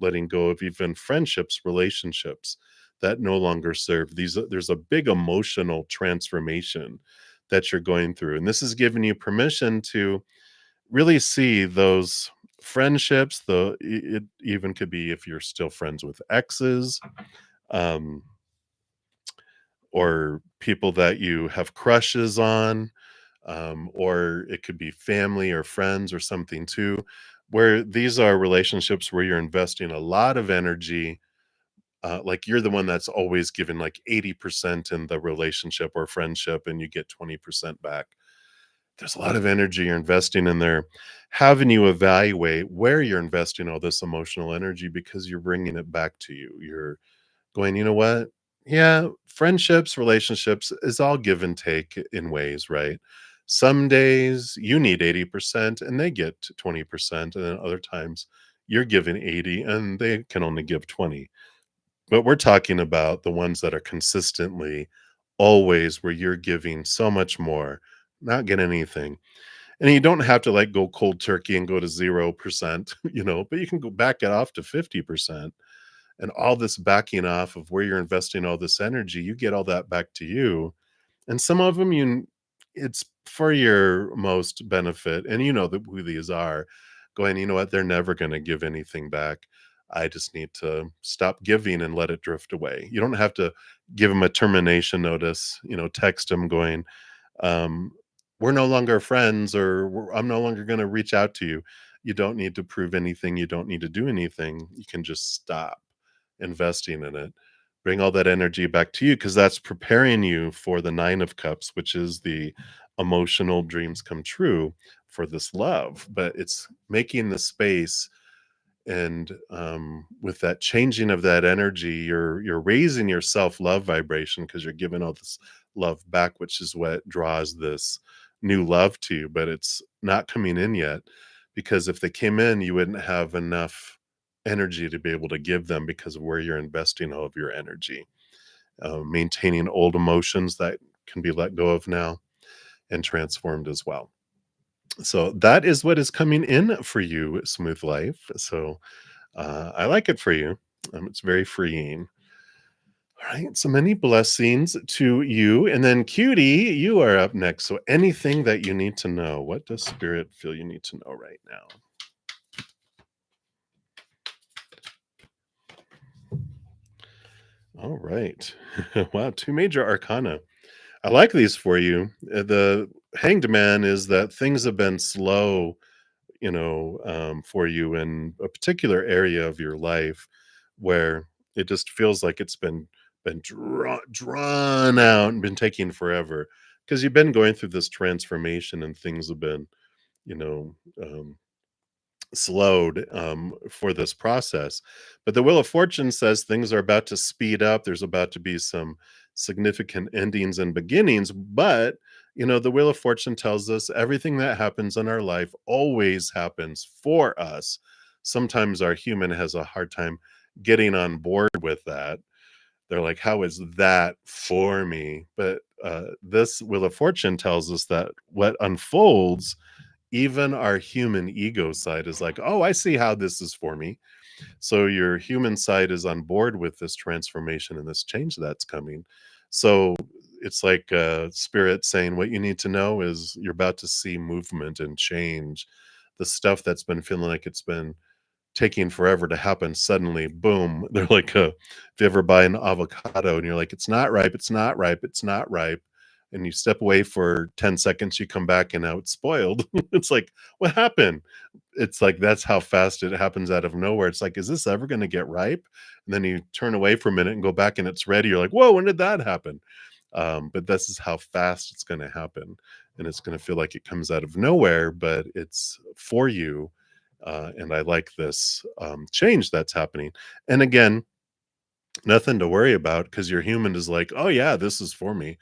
letting go of even friendships, relationships that no longer serve. There's a big emotional transformation that you're going through. And this is giving you permission to really see those friendships, it even could be if you're still friends with exes, um, or people that you have crushes on, or it could be family or friends or something too, where these are relationships where you're investing a lot of energy. Like you're the one that's always given like 80% in the relationship or friendship, and you get 20% back. There's a lot of energy you're investing in there. Having you evaluate where you're investing all this emotional energy because you're bringing it back to you. You're going, you know what? Yeah, friendships, relationships is all give and take in ways, right? Some days you need 80% and they get 20%. And then other times you're giving 80 and they can only give 20. But we're talking about the ones that are consistently always where you're giving so much more, not getting anything. And you don't have to like go cold turkey and go to 0%, but you can go back it off to 50%. And all this backing off of where you're investing all this energy, you get all that back to you. And some of them it's for your most benefit. And you know who these are going, you know what, they're never going to give anything back. I just need to stop giving and let it drift away. You don't have to give them a termination notice, text them going, um, we're no longer friends or I'm no longer going to reach out to you. You don't need to prove anything. You don't need to do anything. You can just stop investing in it. Bring all that energy back to you because that's preparing you for the 9 of Cups, which is the emotional dreams come true for this love. But it's making the space and with that changing of that energy, you're raising your self-love vibration because you're giving all this love back, which is what draws this new love to you, but it's not coming in yet because if they came in, you wouldn't have enough energy to be able to give them because of where you're investing all of your energy. Maintaining old emotions that can be let go of now and transformed as well. So that is what is coming in for you, Smooth Life. So I like it for you. It's very freeing. All right. So many blessings to you. And then, Cutie, you are up next. So, anything that you need to know, what does Spirit feel you need to know right now? All right. Wow. Two major arcana. I like these for you. The Hanged Man is that things have been slow, for you in a particular area of your life where it just feels like it's been drawn out and been taking forever because you've been going through this transformation and things have been, you know, um, slowed for this process. But the Wheel of Fortune says things are about to speed up. There's about to be some significant endings and beginnings. But, the Wheel of Fortune tells us everything that happens in our life always happens for us. Sometimes our human has a hard time getting on board with that. They're like, how is that for me? But this Wheel of Fortune tells us that what unfolds, even our human ego side is like, oh, I see how this is for me. So your human side is on board with this transformation and this change that's coming. So it's like spirit saying, what you need to know is you're about to see movement and change. The stuff that's been feeling like it's been taking forever to happen, suddenly, boom, they're like, if you ever buy an avocado and you're like, it's not ripe, it's not ripe, it's not ripe, and you step away for 10 seconds, you come back and now it's spoiled. It's like, what happened? It's like, that's how fast it happens out of nowhere. It's like, is this ever going to get ripe? And then you turn away for a minute and go back and it's ready. You're like, whoa, when did that happen? But this is how fast it's going to happen. And it's going to feel like it comes out of nowhere, but it's for you. And I like this change that's happening. And again, nothing to worry about because your human is like, oh, yeah, this is for me.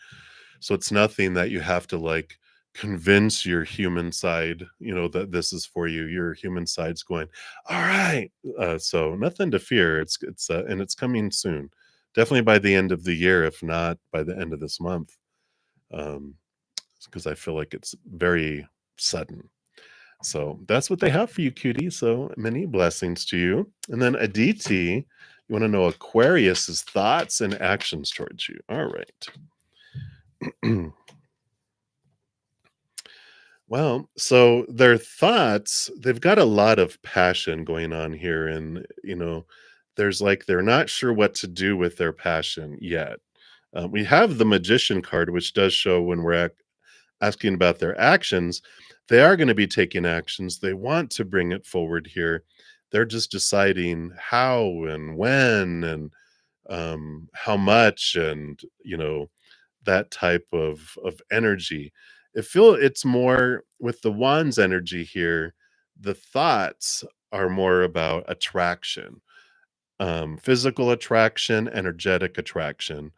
So it's nothing that you have to like convince your human side, that this is for you. Your human side's going, all right. So nothing to fear. And it's coming soon. Definitely by the end of the year, if not by the end of this month. Um, because I feel like it's very sudden. So that's what they have for you, cutie. So many blessings to you. And then Aditi, you want to know Aquarius's thoughts and actions towards you. All right. Well, so their thoughts, they've got a lot of passion going on here. And, there's like, they're not sure what to do with their passion yet. We have the Magician card, which does show when we're asking about their actions, they are going to be taking actions. They want to bring it forward here. They're just deciding how and when and how much and that type of energy. It's more with the wands energy here. The thoughts are more about attraction, physical attraction, energetic attraction.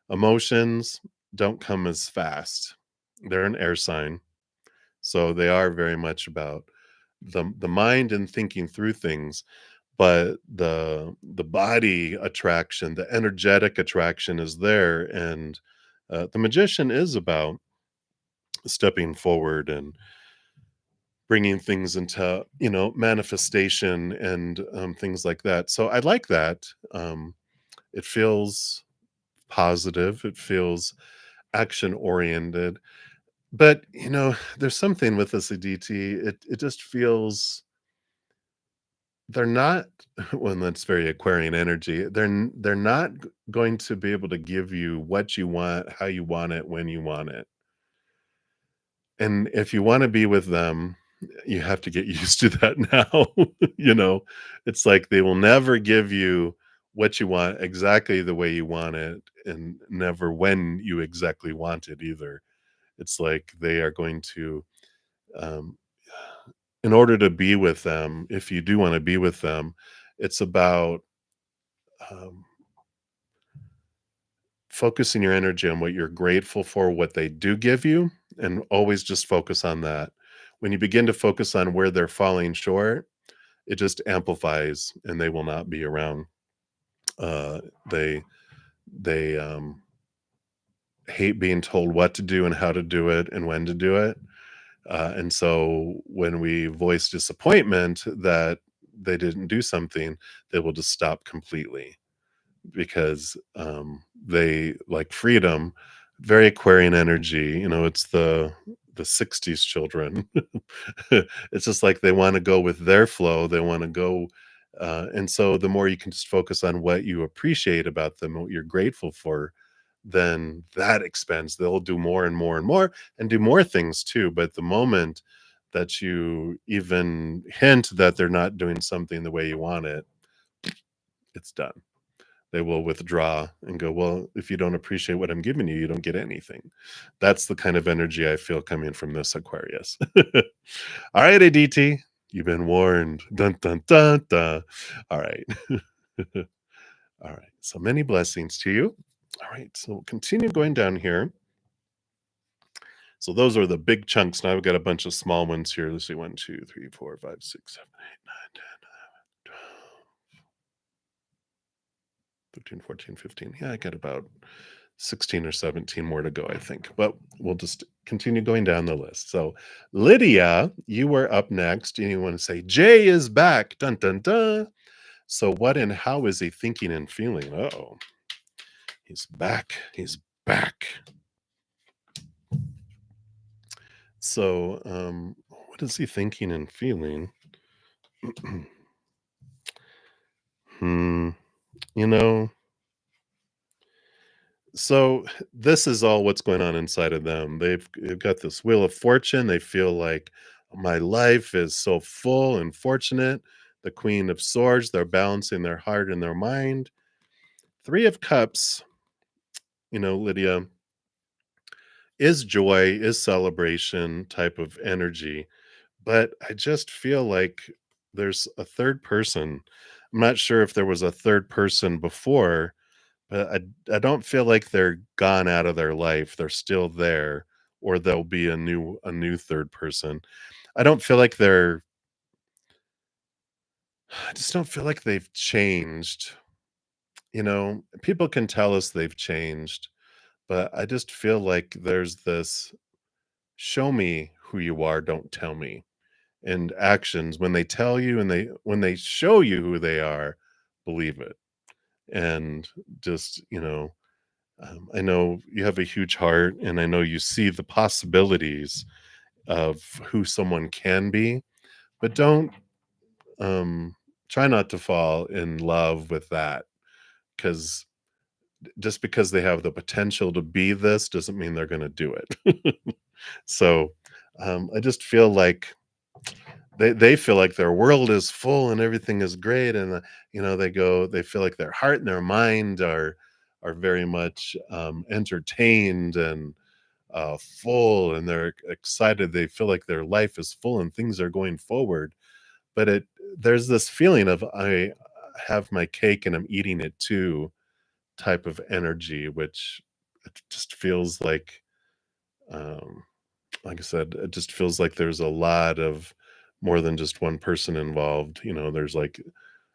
Emotions don't come as fast. They're an air sign, so they are very much about the mind and thinking through things, but the body attraction, the energetic attraction is there, and the magician is about stepping forward and bringing things into manifestation and things like that. So I like that. It feels positive. It feels action oriented. But, there's something with this ADT, it just feels they're not well, that's very Aquarian energy. They're not going to be able to give you what you want, how you want it, when you want it. And if you wanna be with them, you have to get used to that now, you know? It's like they will never give you what you want exactly the way you want it, and never when you exactly want it either. It's like they are going to, um in order to be with them, if you do wanna be with them, it's about, um, focusing your energy on what you're grateful for, what they do give you, and always just focus on that. When you begin to focus on where they're falling short, it just amplifies and they will not be around. Uh, they they hate being told what to do and how to do it and when to do it. And so when we voice disappointment that they didn't do something, they will just stop completely because they like freedom, very Aquarian energy. It's the 60s children. It's just like they want to go with their flow. They want to go. And so the more you can just focus on what you appreciate about them, what you're grateful for, then that expands. They'll do more and more and more and do more things too. But the moment that you even hint that they're not doing something the way you want it, it's done. They will withdraw and go, well, if you don't appreciate what I'm giving you, you don't get anything. That's the kind of energy I feel coming from this Aquarius. All right, ADT, you've been warned. Dun, dun, dun, dun. All right. All right. So many blessings to you. All right. So we'll continue going down here. So those are the big chunks. Now I've got a bunch of small ones here. Let's see. 1, 2, 3, 4, 5, 6, 7, 8, 9, 10, 11, 13, 14, 15. Yeah, I got about 16 or 17 more to go, I think. But we'll just continue going down the list. So, Lydia, you were up next. And you want to say, Jay is back. Dun, dun, dun. So, what and how is he thinking and feeling? Oh, he's back. He's back. So, what is he thinking and feeling? You know, so this is all what's going on inside of them. They've got this wheel of fortune. They feel like my life is so full and fortunate. The Queen of Swords, they're balancing their heart and their mind. Three of Cups, Lydia, is joy, is celebration type of energy. But I just feel like there's a third person. I'm not sure if there was a third person before, but I don't feel like they're gone out of their life. They're still there, or there'll be a new third person. I don't feel like I just don't feel like they've changed. People can tell us they've changed, but I just feel like there's this show me who you are, don't tell me. And actions, when they tell you and when they show you who they are, believe it. And just, I know you have a huge heart, and I know you see the possibilities of who someone can be, but don't try not to fall in love with that, because just because they have the potential to be this doesn't mean they're going to do it. So I just feel like they feel like their world is full and everything is great, and they feel like their heart and their mind are very much entertained and full, and they're excited. They feel like their life is full and things are going forward. But there's this feeling of I have my cake and I'm eating it too type of energy, which it just feels um, like I said, it just feels like there's a lot of more than just one person involved. There's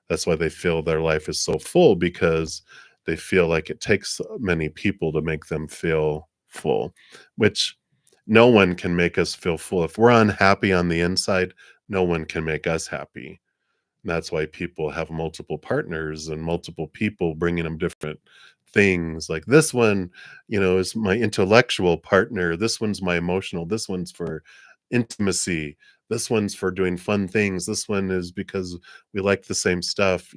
that's why they feel their life is so full, because they feel like it takes many people to make them feel full, which no one can make us feel full. If we're unhappy on the inside, no one can make us happy. That's why people have multiple partners and multiple people bringing them different things. Like this one, is my intellectual partner. This one's my emotional. This one's for intimacy. This one's for doing fun things. This one is because we like the same stuff.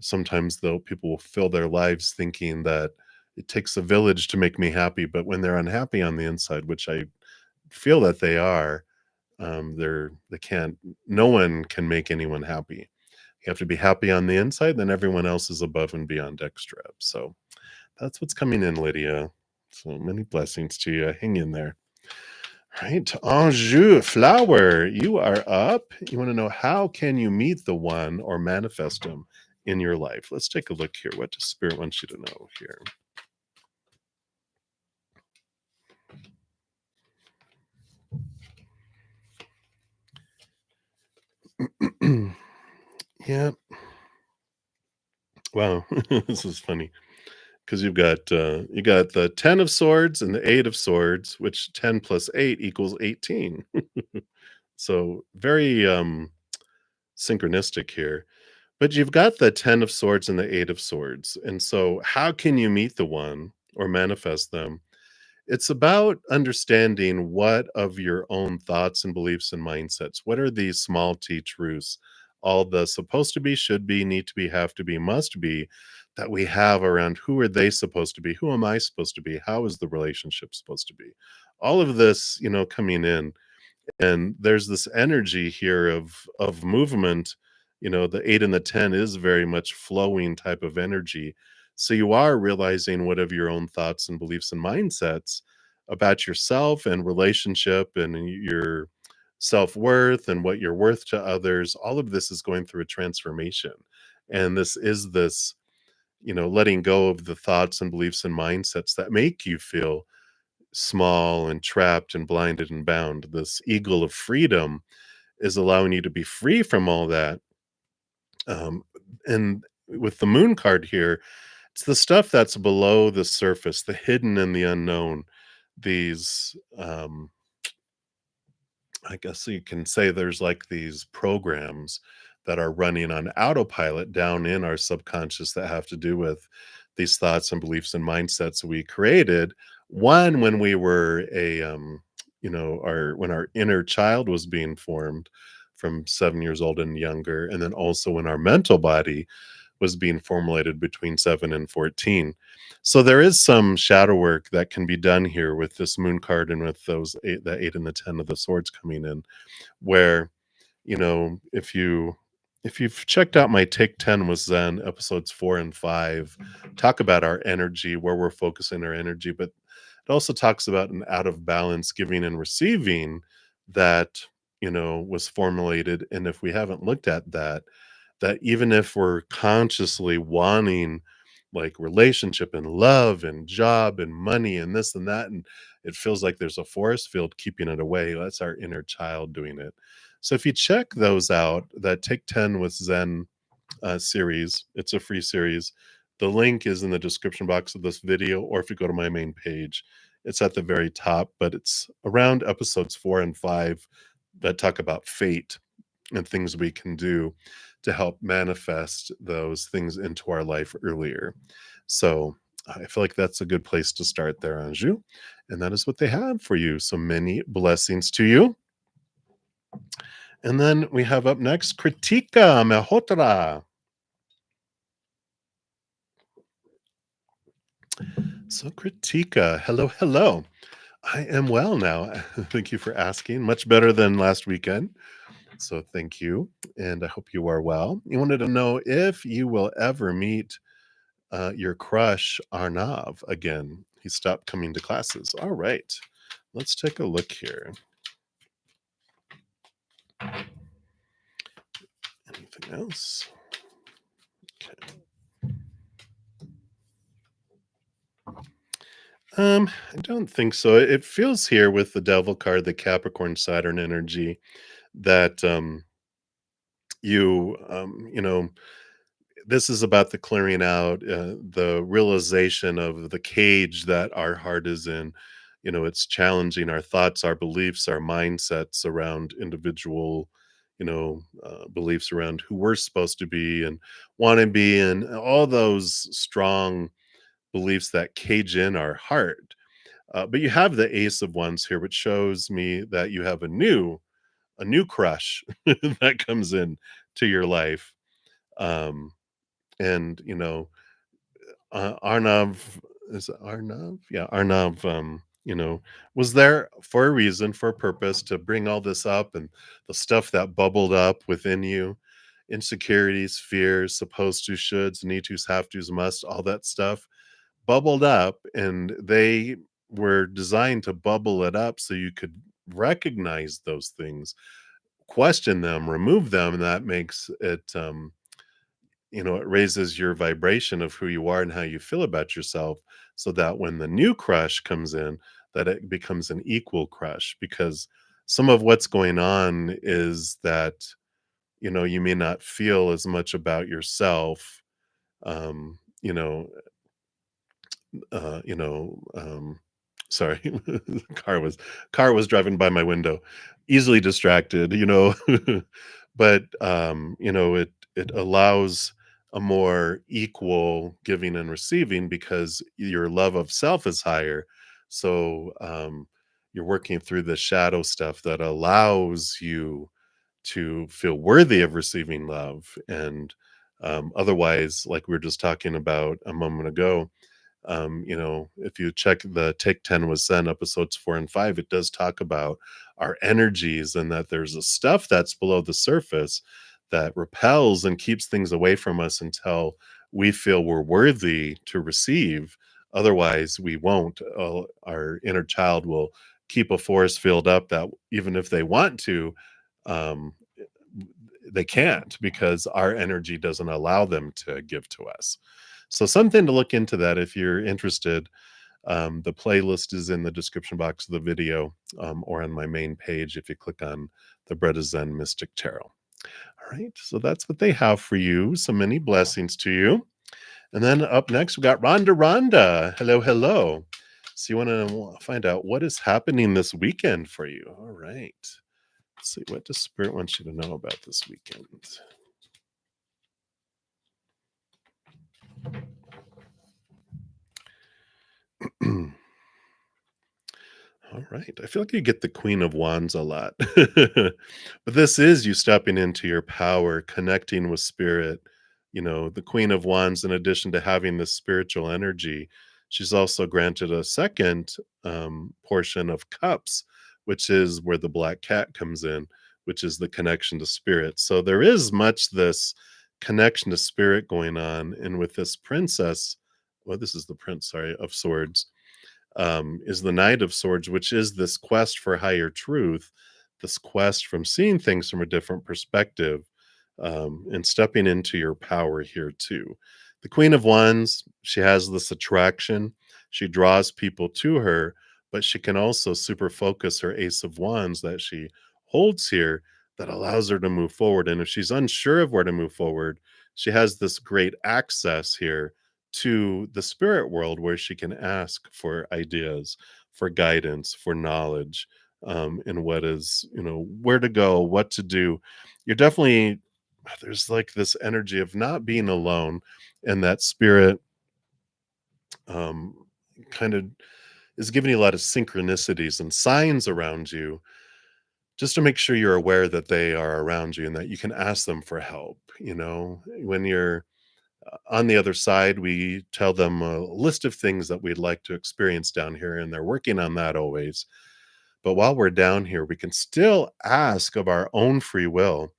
Sometimes though people will fill their lives thinking that it takes a village to make me happy, but when they're unhappy on the inside, which I feel that they are, they can't, no one can make anyone happy. You have to be happy on the inside, then everyone else is above and beyond extra. So that's what's coming in, Lydia. So many blessings to you. Hang in there. All right, Anjou Flower, you are up. You want to know, how can you meet the one or manifest them in your life? Let's take a look here. What does Spirit want you to know here? Yeah. Wow. This is funny because you got the 10 of swords and the 8 of swords, which 10 plus 8 equals 18. So very synchronistic here. But you've got the 10 of swords and the 8 of swords. And so how can you meet the one or manifest them? It's about understanding what of your own thoughts and beliefs and mindsets. What are these small t truths? All the supposed to be, should be, need to be, have to be, must be that we have around who are they supposed to be? Who am I supposed to be? How is the relationship supposed to be? All of this, coming in, and there's this energy here of movement. The 8 and the 10 is very much flowing type of energy, so you are realizing what of your own thoughts and beliefs and mindsets about yourself and relationship and your self-worth and what you're worth to others. All of this is going through a transformation, and this letting go of the thoughts and beliefs and mindsets that make you feel small and trapped and blinded and bound. This eagle of freedom is allowing you to be free from all that. Um, and with the moon card here, it's the stuff that's below the surface, the hidden and the unknown. These, I guess you can say there's like these programs that are running on autopilot down in our subconscious that have to do with these thoughts and beliefs and mindsets we created. One, when we were when our inner child was being formed from 7 years old and younger. And then also when our mental body was being formulated between 7 and 14. So there is some shadow work that can be done here with this moon card and with those eight, the 8 and the 10 of the swords coming in, where if you've checked out my Take 10 with Zen episodes 4 and 5, talk about our energy, where we're focusing our energy, but it also talks about an out of balance giving and receiving that was formulated. And if we haven't looked at that, that even if we're consciously wanting like relationship and love and job and money and this and that, and it feels like there's a forest field keeping it away, that's our inner child doing it. So if you check those out, that Take 10 with Zen series, it's a free series. The link is in the description box of this video, or if you go to my main page, it's at the very top, but it's around episodes 4 and 5 that talk about fate and things we can do to help manifest those things into our life earlier. So I feel like that's a good place to start there, Anju. And that is what they have for you. So many blessings to you. And then we have up next Kritika Mehotra. So Kritika, hello, hello. I am well now. Thank you for asking. Much better than last weekend. So thank you. And I hope you are well. You wanted to know if you will ever meet your crush Arnav again. He stopped coming to classes. All right. Let's take a look here. Anything else? Okay. I don't think so. It feels here with the Devil card, the Capricorn Saturn energy, that this is about the clearing out, the realization of the cage that our heart is in. It's challenging our thoughts, our beliefs, our mindsets around individual, beliefs around who we're supposed to be and want to be, and all those strong beliefs that cage in our heart. But you have the Ace of Wands here, which shows me that you have a new crush that comes in to your life. Um, and Arnav, is it Arnav? Yeah, Arnav, was there for a reason, for a purpose, to bring all this up and the stuff that bubbled up within you, insecurities, fears, supposed to, shoulds, need tos, have tos, must, all that stuff bubbled up, and they were designed to bubble it up so you could recognize those things, question them, remove them, and that makes it it raises your vibration of who you are and how you feel about yourself, so that when the new crush comes in, that it becomes an equal crush. Because some of what's going on is that you may not feel as much about yourself, um, you know, uh, you know, um, sorry, car was driving by my window, easily distracted, but it allows a more equal giving and receiving because your love of self is higher. So you're working through the shadow stuff that allows you to feel worthy of receiving love. And otherwise, like we were just talking about a moment ago, if you check the Take 10 with Zen episodes 4 and 5, it does talk about our energies and that there's a stuff that's below the surface that repels and keeps things away from us until we feel we're worthy to receive. Otherwise, we won't. Our inner child will keep a force field up that even if they want to, um, they can't because our energy doesn't allow them to give to us. So something to look into that if you're interested. The playlist is in the description box of the video, or on my main page if you click on the bruddaZEN Mystic Tarot. All right, so that's what they have for you. So many blessings to you. And then up next, we got Rhonda. Rhonda. Hello, hello. So you want to find out what is happening this weekend for you. All right. Let's see, what does Spirit want you to know about this weekend? All right. I feel like you get the Queen of Wands a lot. But this is you stepping into your power, connecting with spirit. The Queen of Wands, in addition to having this spiritual energy, she's also granted a second portion of cups, which is where the black cat comes in, which is the connection to spirit. So there is much this connection to spirit going on. And with this princess, well, this is the prince, sorry, of swords, is the Knight of Swords, which is this quest for higher truth, this quest from seeing things from a different perspective, and stepping into your power here too. The Queen of Wands, she has this attraction. She draws people to her, but she can also super focus her Ace of Wands that she holds here that allows her to move forward. And if she's unsure of where to move forward, she has this great access here to the spirit world where she can ask for ideas, for guidance, for knowledge, in what is, where to go, what to do. You're definitely, there's like this energy of not being alone, and that spirit um, kind of is giving you a lot of synchronicities and signs around you just to make sure you're aware that they are around you and that you can ask them for help. When you're on the other side, we tell them a list of things that we'd like to experience down here, and they're working on that always. But while we're down here, we can still ask of our own free will,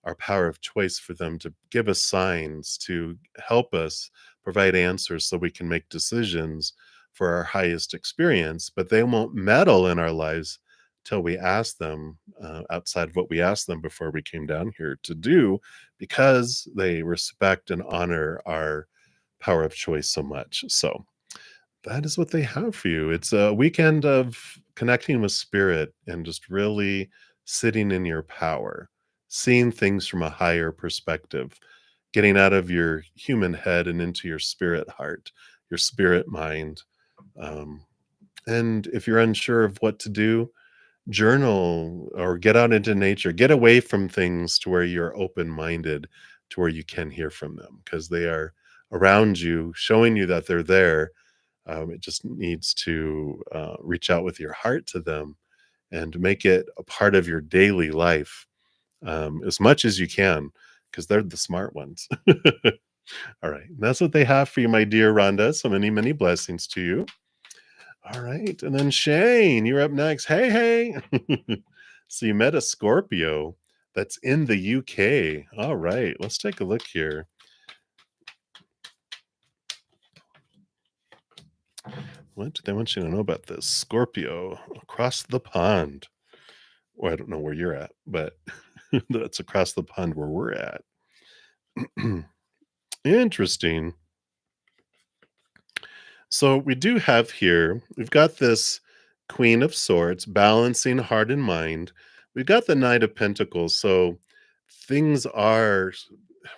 our power of choice, for them to give us signs, to help us provide answers so we can make decisions for our highest experience. But they won't meddle in our lives till we ask them, outside of what we asked them before we came down here to do, because they respect and honor our power of choice so much. So that is what they have for you. It's a weekend of connecting with spirit and just really sitting in your power, seeing things from a higher perspective, getting out of your human head and into your spirit heart, your spirit mind. Um, and if you're unsure of what to do, journal or get out into nature, get away from things to where you're open minded, to where you can hear from them because they are around you, showing you that they're there. It just needs to reach out with your heart to them and make it a part of your daily life, as much as you can, because they're the smart ones. All right. That's what they have for you, my dear Rhonda. So many, many blessings to you. All right. And then Shane, you're up next. Hey, hey. So you met a Scorpio that's in the UK. All right. Let's take a look here. What do they want you to know about this? Scorpio across the pond. Well, I don't know where you're at, but that's across the pond where we're at. Interesting. So we do have here, we've got this Queen of Swords balancing heart and mind. We've got the Knight of Pentacles. So things are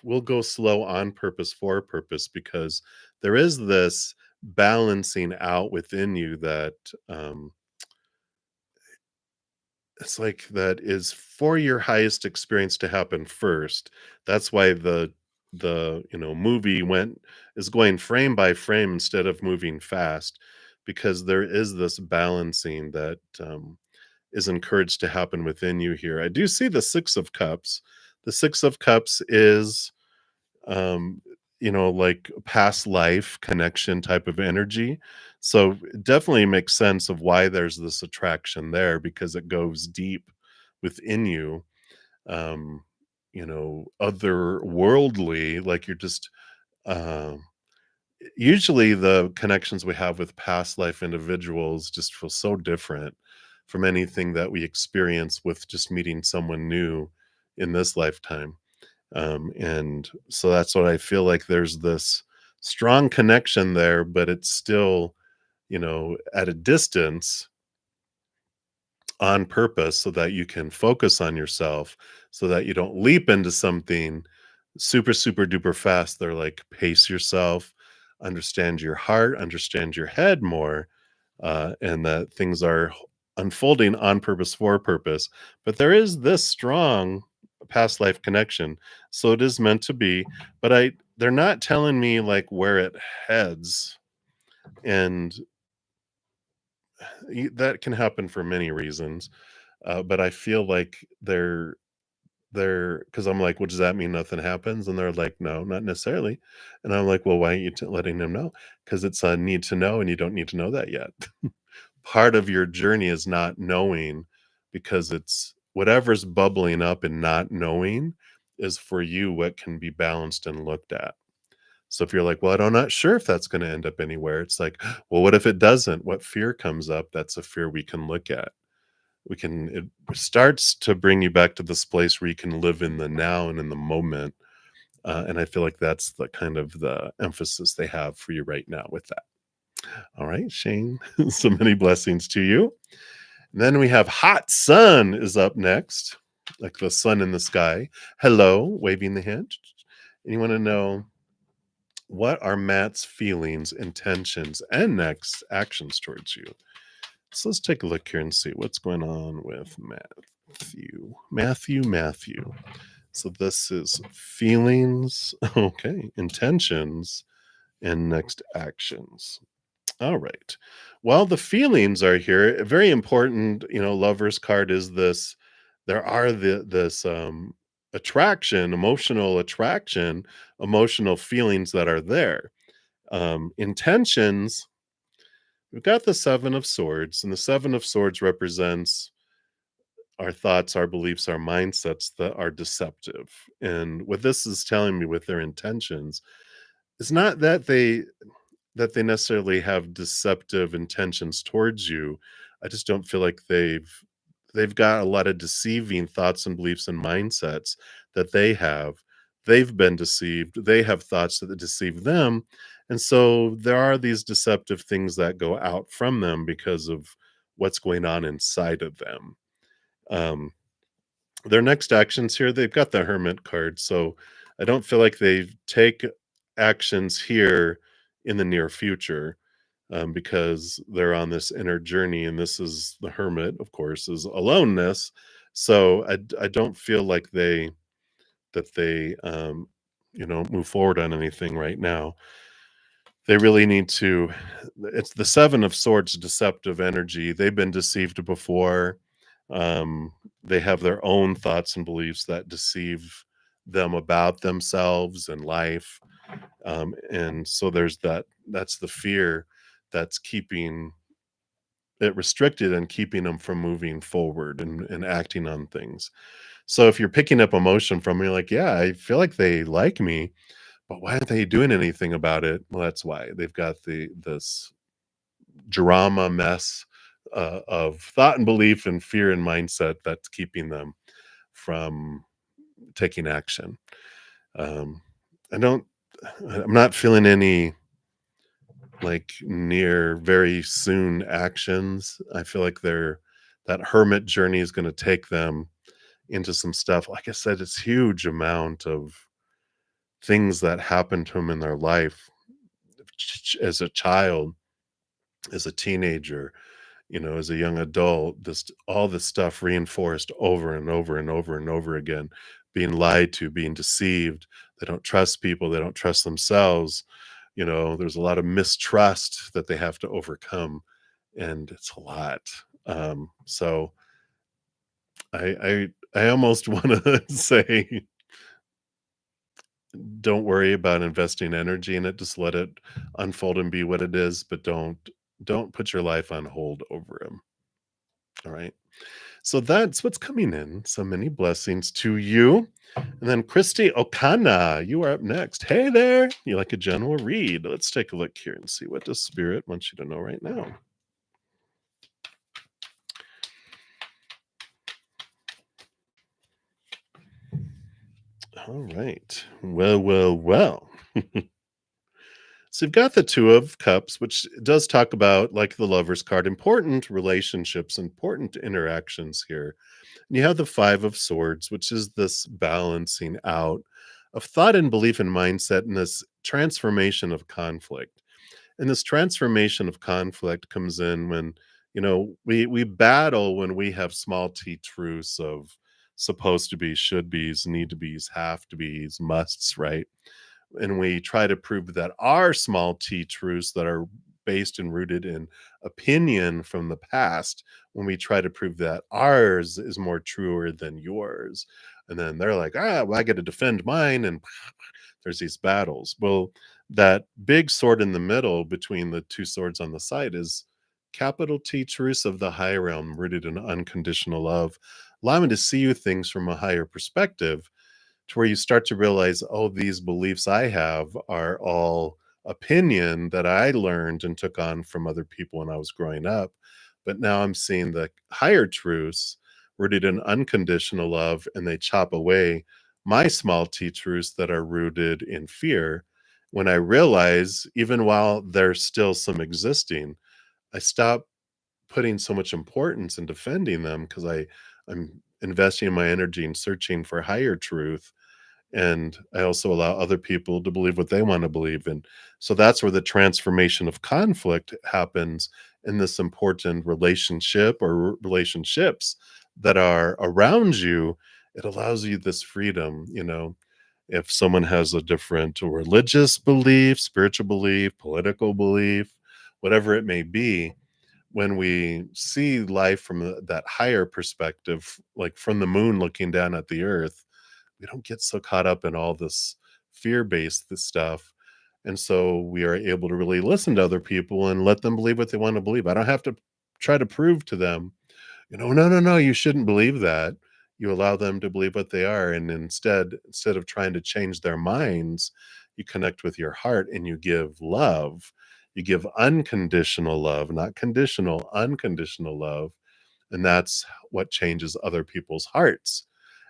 will go slow on purpose for a purpose because there is this balancing out within you that it's like that is for your highest experience to happen first. That's why the movie went is going frame by frame instead of moving fast, because there is this balancing that is encouraged to happen within you here. I do see the 6 of Cups. The 6 of Cups is, um, like past life connection type of energy. So it definitely makes sense of why there's this attraction there because it goes deep within you. Otherworldly, like you're just um usually the connections we have with past life individuals just feel so different from anything that we experience with just meeting someone new in this lifetime. And so that's what I feel like there's this strong connection there, but it's still, at a distance on purpose so that you can focus on yourself so that you don't leap into something super, super duper fast. They're like, pace yourself, understand your heart, understand your head more, and that things are unfolding on purpose for a purpose. But there is this strong past life connection. So it is meant to be, but they're not telling me like where it heads. And that can happen for many reasons. But I feel like they're because I'm like, "Well, does that mean nothing happens?" And they're like, "No, not necessarily." And I'm like, "Well, why aren't you letting them know?" Because it's a need to know, and you don't need to know that yet. Part of your journey is not knowing because it's whatever's bubbling up and not knowing is for you what can be balanced and looked at. So if you're like, "Well, I'm not sure if that's gonna end up anywhere," it's like, "Well, what if it doesn't? What fear comes up?" That's a fear we can look at. It starts to bring you back to this place where you can live in the now and in the moment, and I feel like that's the kind of the emphasis they have for you right now with that. All right, Shane, so many blessings to you. And then we have Hot Sun is up next, like the sun in the sky. Hello, waving the hand. And you wanna know, what are Matt's feelings, intentions, and next actions towards you? So let's take a look here and see what's going on with Matthew. Matthew. So this is feelings, okay, intentions, and next actions. All right. Well, the feelings are here. A very important, lover's card is this. There are this attraction, emotional attraction, emotional feelings that are there. Intentions, we've got the 7 of Swords, and the 7 of Swords represents our thoughts, our beliefs, our mindsets that are deceptive. And what this is telling me with their intentions is not that they necessarily have deceptive intentions towards you. I just don't feel like they've got a lot of deceiving thoughts and beliefs and mindsets that they have. They've been deceived. They have thoughts that deceive them. And so there are these deceptive things that go out from them because of what's going on inside of them. Um, their next actions here, they've got the Hermit card. So I don't feel like they take actions here in the near future, because they're on this inner journey, and this is the Hermit, of course, is aloneness. So I don't feel like they move forward on anything right now. They really need to. It's the 7 of Swords, deceptive energy. They've been deceived before. Um, they have their own thoughts and beliefs that deceive them about themselves and life. And so that's the fear that's keeping it restricted and keeping them from moving forward and acting on things. So if you're picking up emotion from me, like, yeah, I feel like they like me, but why aren't they doing anything about it? Well, that's why they've got this drama mess of thought and belief and fear and mindset that's keeping them from taking action. Um, I don't. I'm not feeling any like near very soon actions. I feel like that hermit journey is going to take them into some stuff. Like I said, it's huge amount of things that happened to him in their life as a child, as a teenager, as a young adult, this all this stuff reinforced over and over and over and over again, being lied to, being deceived. They don't trust people, they don't trust themselves. There's a lot of mistrust that they have to overcome, and it's a lot. So I almost want to say, don't worry about investing energy in it. Just let it unfold and be what it is, but don't put your life on hold over him. All right. So that's what's coming in. So many blessings to you. And then Christy Okana, you are up next. Hey there. You like a general read? Let's take a look here and see what the spirit wants you to know right now. All right. Well, well, well. So you've got the Two of Cups, which does talk about, like the Lover's card, important relationships, important interactions here. And you have the Five of Swords, which is this balancing out of thought and belief and mindset and this transformation of conflict. And this transformation of conflict comes in when, we battle when we have small t truths of supposed to be, should be's, need to be's, have to be's, musts, right? And we try to prove that our small t truths that are based and rooted in opinion from the past, when we try to prove that ours is more truer than yours. And then they're like, well, I got to defend mine. And there's these battles. Well, that big sword in the middle between the two swords on the side is capital T truths of the high realm, rooted in unconditional love, allowing to see you things from a higher perspective, to where you start to realize, oh, these beliefs I have are all opinion that I learned and took on from other people when I was growing up. But now I'm seeing the higher truths rooted in unconditional love, and they chop away my small t truths that are rooted in fear. When I realize, even while there's still some existing, I stop putting so much importance in defending them, because I'm investing my energy in searching for higher truth, and I also allow other people to believe what they want to believe in. So that's where the transformation of conflict happens in this important relationship or relationships that are around you. It allows you this freedom. If someone has a different religious belief, spiritual belief, political belief, whatever it may be, when we see life from that higher perspective, like from the moon looking down at the earth, we don't get so caught up in all this fear-based stuff. And so we are able to really listen to other people and let them believe what they want to believe. I don't have to try to prove to them, no, no, no, you shouldn't believe that. You allow them to believe what they are. And instead of trying to change their minds, you connect with your heart and you give love. You give unconditional love, not conditional, unconditional love. And that's what changes other people's hearts.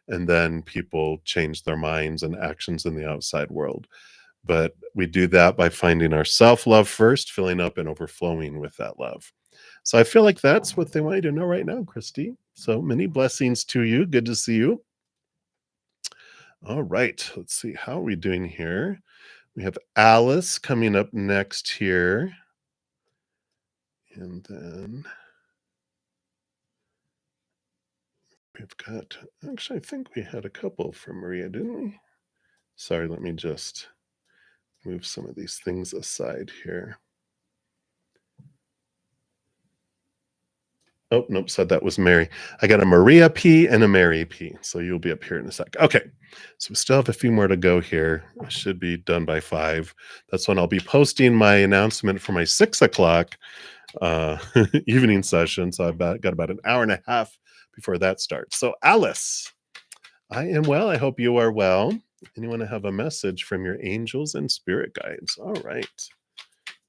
And then people change their minds and actions in the outside world. But we do that by finding our self-love first, filling up and overflowing with that love. So I feel like that's what they want you to know right now, Christy. So many blessings to you. Good to see you. All right. Let's see. How are we doing here? We have Alice coming up next here. And then we've got, actually, I think we had a couple from Maria, didn't we? Sorry, let me just move some of these things aside here. Oh, nope, said that was Mary. I got a Maria P and a Mary P. So you'll be up here in a sec. Okay. So we still have a few more to go here. I should be done by 5. That's when I'll be posting my announcement for my 6 o'clock evening session. So I've got about an hour and a half before that starts. So Alice, I am well. I hope you are well. And you want to have a message from your angels and spirit guides. All right.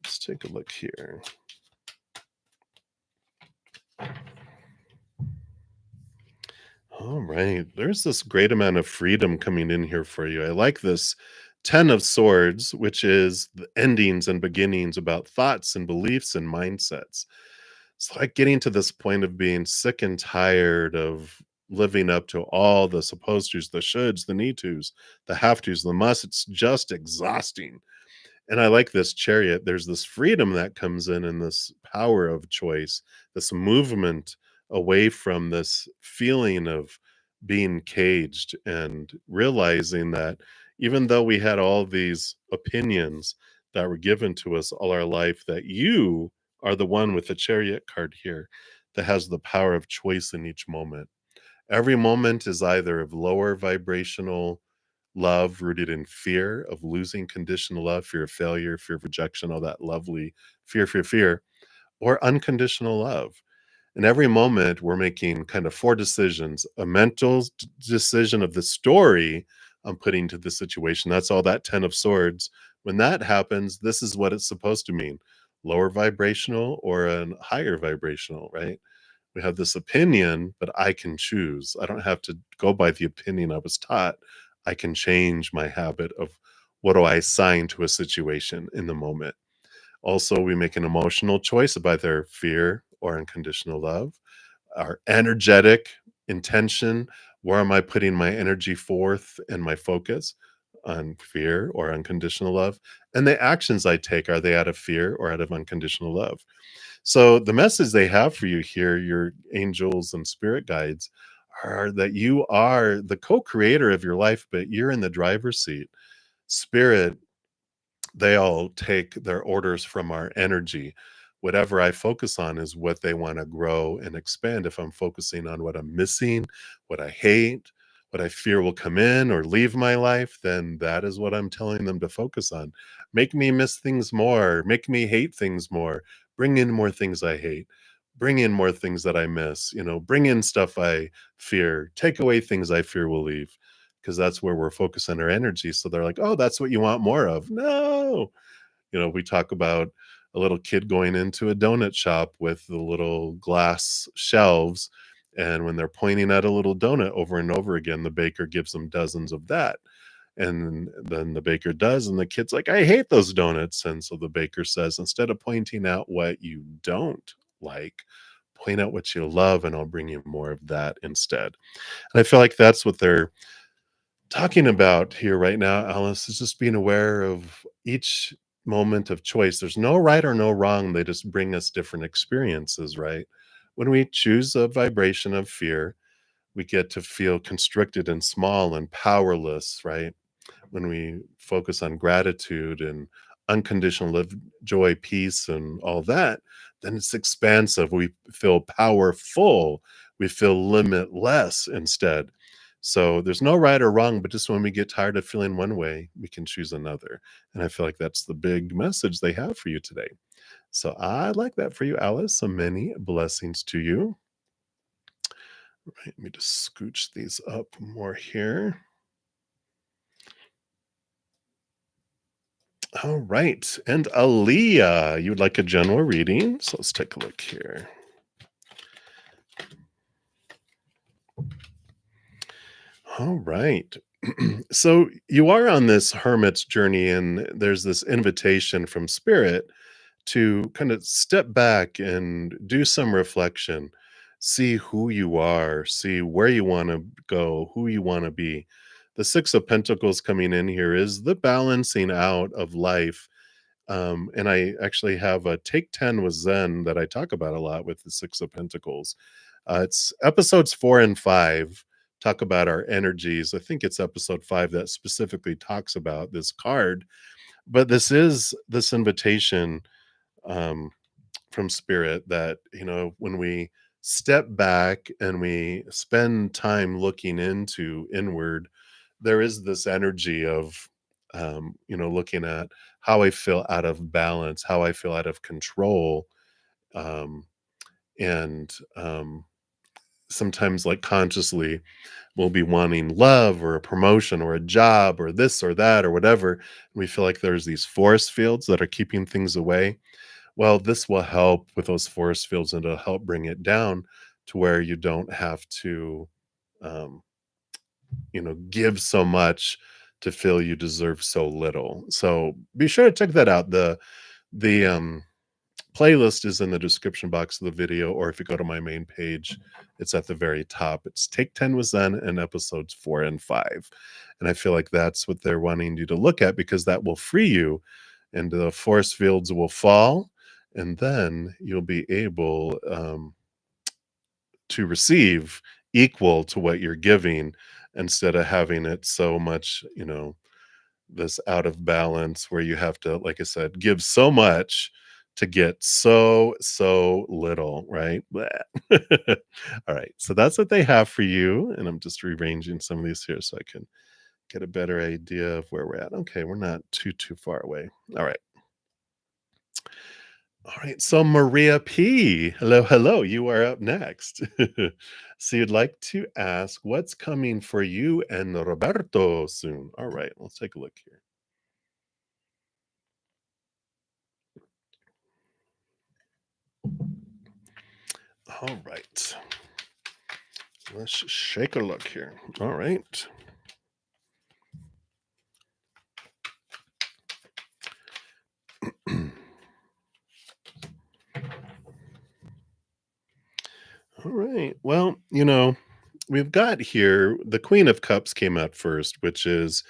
Let's take a look here. All right. There's this great amount of freedom coming in here for you. I like this 10 of Swords, which is the endings and beginnings about thoughts and beliefs and mindsets. It's like getting to this point of being sick and tired of living up to all the supposed tos, the shoulds, the need tos, the have tos, the must. It's just exhausting. And I like this chariot. There's this freedom that comes in and this power of choice, this movement away from this feeling of being caged and realizing that even though we had all these opinions that were given to us all our life, that you are the one with the chariot card here that has the power of choice in each moment. Every moment is either of lower vibrational love rooted in fear of losing conditional love, fear of failure, fear of rejection, all that lovely fear, or unconditional love. In every moment, we're making kind of four decisions: a mental decision of the story I'm putting to the situation. That's all that 10 of swords. When that happens, this is what it's supposed to mean: lower vibrational or a higher vibrational, right? We have this opinion, but I can choose. I don't have to go by the opinion I was taught. I can change my habit of what do I assign to a situation in the moment. Also, we make an emotional choice of either fear or unconditional love. Our energetic intention, where am I putting my energy forth and my focus? On fear or unconditional love. And the actions I take, are they out of fear or out of unconditional love? So the message they have for you here, your angels and spirit guides, are that you are the co-creator of your life, but you're in the driver's seat. Spirit, they all take their orders from our energy. Whatever I focus on is what they want to grow and expand. If I'm focusing on what I'm missing, what I hate, what I fear will come in or leave my life, then that is what I'm telling them to focus on. Make me miss things more, make me hate things more, bring in more things I hate, bring in more things that I miss, bring in stuff I fear, take away things I fear will leave, because that's where we're focusing our energy. So they're like, oh, that's what you want more of. No. We talk about a little kid going into a donut shop with the little glass shelves. And when they're pointing at a little donut over and over again, the baker gives them dozens of that. And then the baker does, and the kid's like, I hate those donuts. And so the baker says, instead of pointing out what you don't like, point out what you love, and I'll bring you more of that instead. And I feel like that's what they're talking about here right now, Alice, is just being aware of each moment of choice. There's no right or no wrong. They just bring us different experiences, right? When we choose a vibration of fear, we get to feel constricted and small and powerless, right? When we focus on gratitude and unconditional love, joy, peace, and all that, then it's expansive. We feel powerful. We feel limitless instead. So there's no right or wrong, but just when we get tired of feeling one way, we can choose another. And I feel like that's the big message they have for you today. So I like that for you, Alice. So many blessings to you. Right, let me just scooch these up more here. All right. And Aaliyah, you would like a general reading? So let's take a look here. All right. So you are on this hermit's journey, and there's this invitation from Spirit to kind of step back and do some reflection, see who you are, see where you want to go, who you want to be. The Six of Pentacles coming in here is the balancing out of life. And I actually have a Take 10 with Zen that I talk about a lot with the Six of Pentacles. It's episodes 4 and 5 talk about our energies. I think it's episode 5 that specifically talks about this card. But this is this invitation um, from Spirit that, when we step back and we spend time looking into inward, there is this energy of, looking at how I feel out of balance, how I feel out of control. Um, and Sometimes, like consciously, we'll be wanting love or a promotion or a job or this or that or whatever. And we feel like there's these force fields that are keeping things away. Well, this will help with those force fields, and it'll help bring it down to where you don't have to, um, give so much to feel you deserve so little. So be sure to check that out. The playlist is in the description box of the video, or if you go to my main page, it's at the very top. It's Take 10 with Zen and episodes 4 and 5. And I feel like that's what they're wanting you to look at because that will free you and the force fields will fall. And then you'll be able to receive equal to what you're giving instead of having it so much, this out of balance where you have to, like I said, give so much to get so little, right? Bleh. All right. So that's what they have for you. And I'm just rearranging some of these here so I can get a better idea of where we're at. Okay, we're not too far away. All right. All right. So Maria P. Hello. You are up next. So you'd like to ask what's coming for you and Roberto soon. All right, let's take a look here. All right. Let's shake a look here. All right. All right. Well, we've got here the Queen of Cups came out first, which is,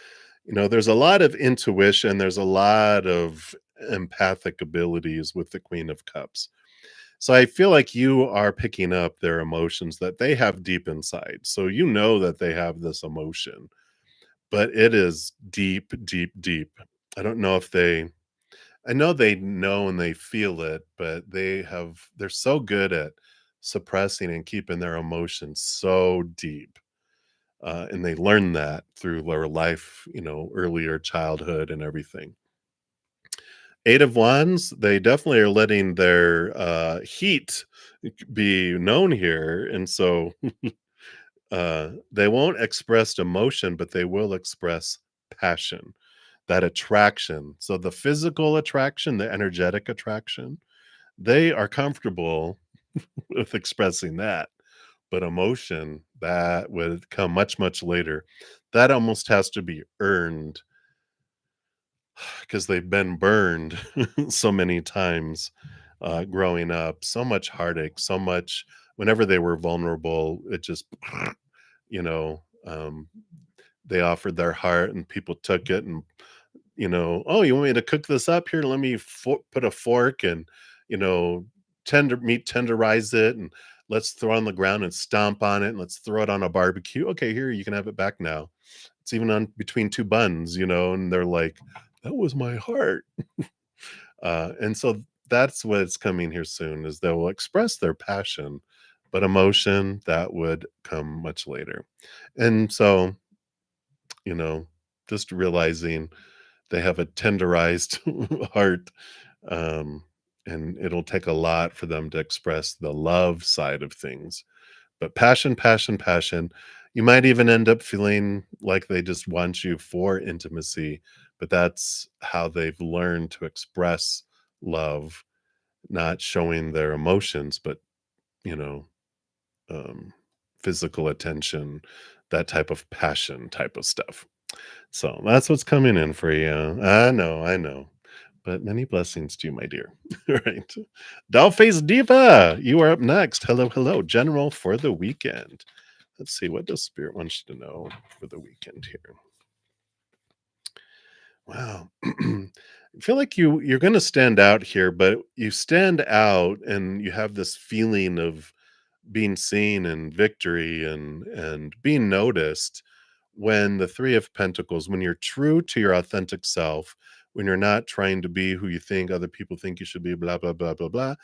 there's a lot of intuition, there's a lot of empathic abilities with the Queen of Cups. So I feel like you are picking up their emotions that they have deep inside. So you know that they have this emotion, but it is deep, deep, deep. I don't know if I know they know and they feel it, but they're so good at suppressing and keeping their emotions so deep. And they learn that through their life, earlier childhood and everything. Eight of Wands, they definitely are letting their heat be known here. And so they won't express emotion, but they will express passion, that attraction. So the physical attraction, the energetic attraction, they are comfortable with expressing that. But emotion, that would come much, much later. That almost has to be earned because they've been burned so many times growing up, so much heartache, so much whenever they were vulnerable, it just, you know, um, they offered their heart and people took it and, oh, you want me to cook this up here? Let me put a fork and, you know, tenderize it and let's throw it on the ground and stomp on it and let's throw it on a barbecue. Okay, here, you can have it back now. It's even on between two buns, and they're like, that was my heart. And so that's what's coming here soon is they will express their passion, but emotion that would come much later. And so, you know, just realizing they have a tenderized heart, um, and it'll take a lot for them to express the love side of things. But passion, passion, passion. You might even end up feeling like they just want you for intimacy, but that's how they've learned to express love, not showing their emotions, but, you know, um, physical attention, that type of passion type of stuff. So that's what's coming in for you. I know. But many blessings to you, my dear. Right. Dollface Diva, you are up next. Hello. General for the weekend. Let's see, what does Spirit want you to know for the weekend here? Wow. I feel like you're gonna stand out here, but you stand out and you have this feeling of being seen and victory and being noticed when the 3 of Pentacles, when you're true to your authentic self, when you're not trying to be who you think other people think you should be, blah, blah, blah, blah, blah.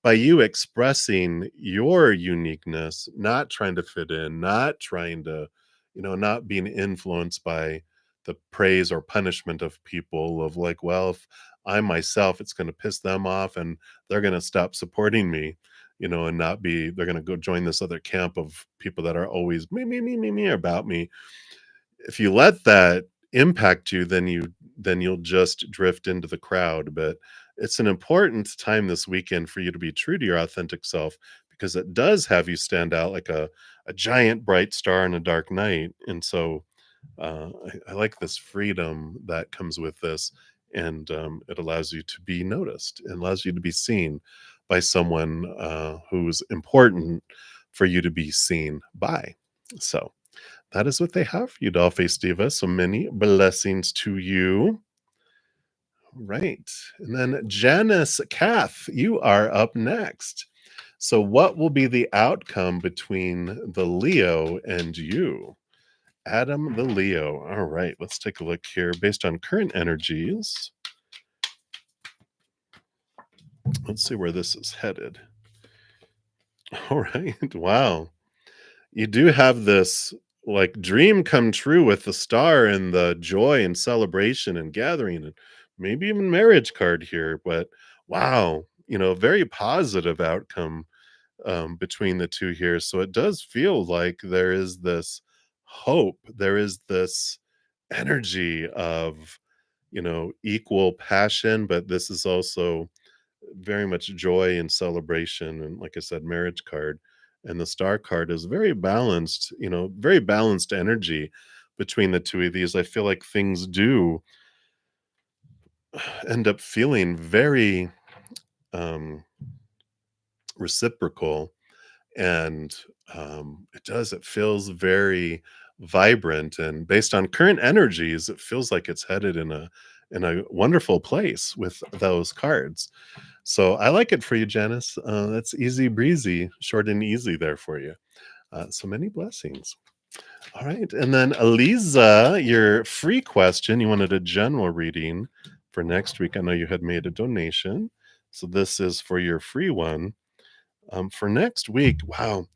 By you expressing your uniqueness, not trying to fit in, not trying to, not being influenced by the praise or punishment of people of like, well, if I'm myself, it's going to piss them off and they're going to stop supporting me, and not be, they're going to go join this other camp of people that are always me about me. If you let that impact you, then you'll just drift into the crowd. But it's an important time this weekend for you to be true to your authentic self because it does have you stand out like a giant bright star in a dark night. And so I like this freedom that comes with this. and it allows you to be noticed and allows you to be seen by someone who's important for you to be seen by. So that is what they have for you, Dollface Diva. So many blessings to you. Right. And then Janice Kath, you are up next. So, what will be the outcome between the Leo and you? Adam the Leo. All right, let's take a look here. Based on current energies, let's see where this is headed. All right. Wow. You do have this like dream come true with the star and the joy and celebration and gathering and maybe even marriage card here. But wow, very positive outcome between the two here. So it does feel like there is this hope, there is this energy of, equal passion, but this is also very much joy and celebration. And like I said, marriage card and the star card is very balanced, very balanced energy between the two of these. I feel like things do end up feeling very um, reciprocal and it feels very vibrant, and based on current energies it feels like it's headed in a wonderful place with those cards. So I like it for you, Janice. That's easy breezy, short and easy there for you. So many blessings. All right, and then Eliza, your free question, you wanted a general reading for next week. I know you had made a donation, so this is for your free one. For next week, wow,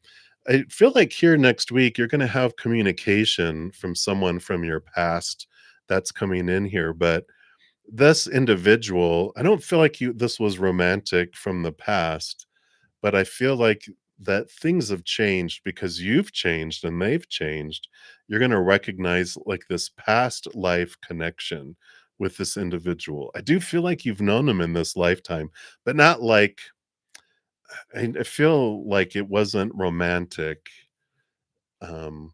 I feel like here next week, you're going to have communication from someone from your past that's coming in here. But this individual, I don't feel like this was romantic from the past, but I feel like that things have changed because you've changed and they've changed. You're going to recognize like this past life connection with this individual. I do feel like you've known them in this lifetime, but not like, I feel like it wasn't romantic. Um,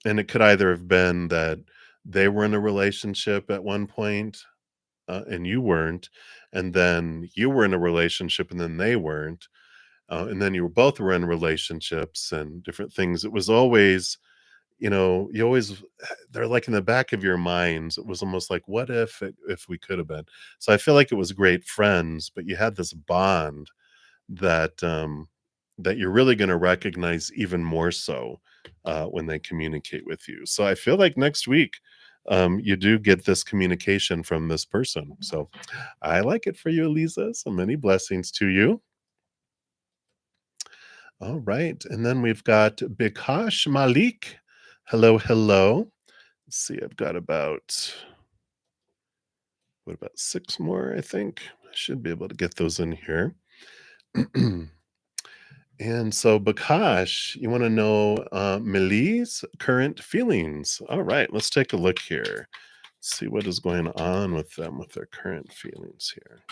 and it could either have been that they were in a relationship at one point, and you weren't, and then you were in a relationship and then they weren't, and then you were both were in relationships and different things. It was always, you always they're like in the back of your minds. It was almost like, what if we could have been? So I feel like it was great friends, but you had this bond that you're really going to recognize even more so when they communicate with you. So I feel like next week you do get this communication from this person. So I like it for you, Eliza. So many blessings to you. All right, and then we've got Bikash Malik. Hello, hello. Let's see, I've got about what about six more? I think I should be able to get those in here. And so, Bakash, you want to know Millie's current feelings. All right, let's take a look here. See what is going on with them with their current feelings here.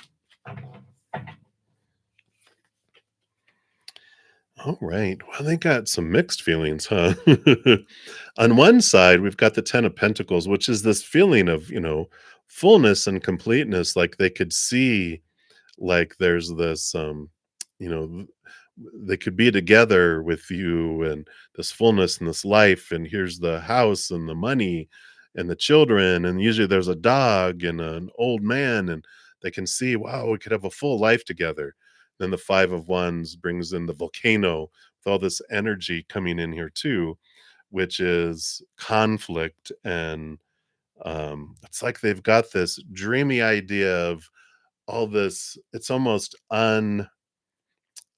All right. Well, they got some mixed feelings, huh? On one side, we've got the 10 of Pentacles, which is this feeling of, fullness and completeness. Like they could see, like there's this, you know, they could be together with you and this fullness and this life, and here's the house and the money and the children, and usually there's a dog and an old man, and they can see, wow, we could have a full life together. Then the 5 of Wands brings in the volcano with all this energy coming in here too, which is conflict. And it's like they've got this dreamy idea of all this, it's almost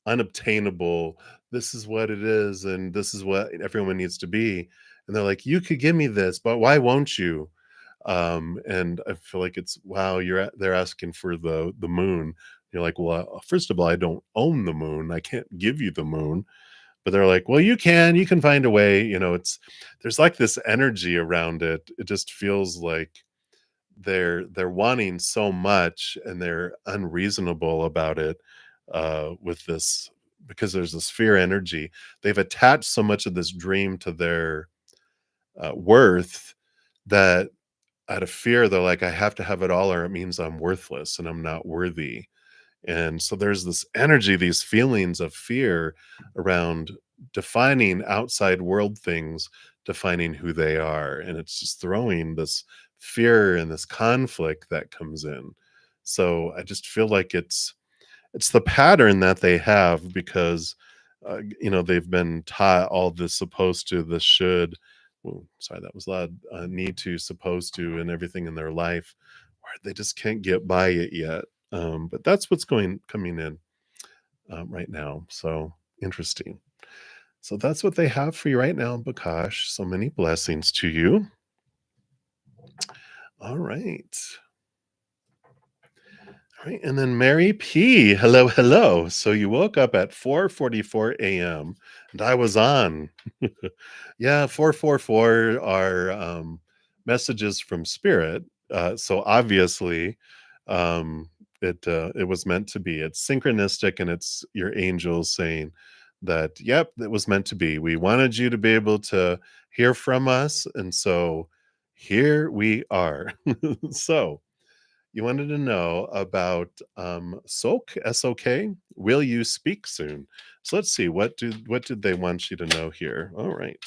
unobtainable. This is what it is, and this is what everyone needs to be. And they're like, you could give me this, but why won't you? And I feel like it's, wow, they're asking for the moon. You're like, well, first of all, I don't own the moon, I can't give you the moon. But they're like, well, you can find a way. There's like this energy around it. It just feels like they're wanting so much and they're unreasonable about it, with this, because there's this fear energy. They've attached so much of this dream to their worth that out of fear, they're like, I have to have it all or it means I'm worthless and I'm not worthy. And so there's this energy, these feelings of fear around defining outside world things, defining who they are. And it's just throwing this fear and this conflict that comes in. So I just feel like it's the pattern that they have because they've been taught all this supposed to, this should, oh, sorry, that was loud, need to, supposed to, and everything in their life where they just can't get by it yet. But that's what's coming in right now. So interesting. So that's what they have for you right now, Bakash. So many blessings to you. All right. All right, and then Mary P. Hello, hello. So you woke up at 4:44 a.m. and I was on. Yeah, 444 are messages from spirit. So obviously, it was meant to be. It's synchronistic, and it's your angels saying that, yep, it was meant to be. We wanted you to be able to hear from us, and so here we are. So you wanted to know about SOK, SOK. Will you speak soon? So let's see, what did they want you to know here? All right.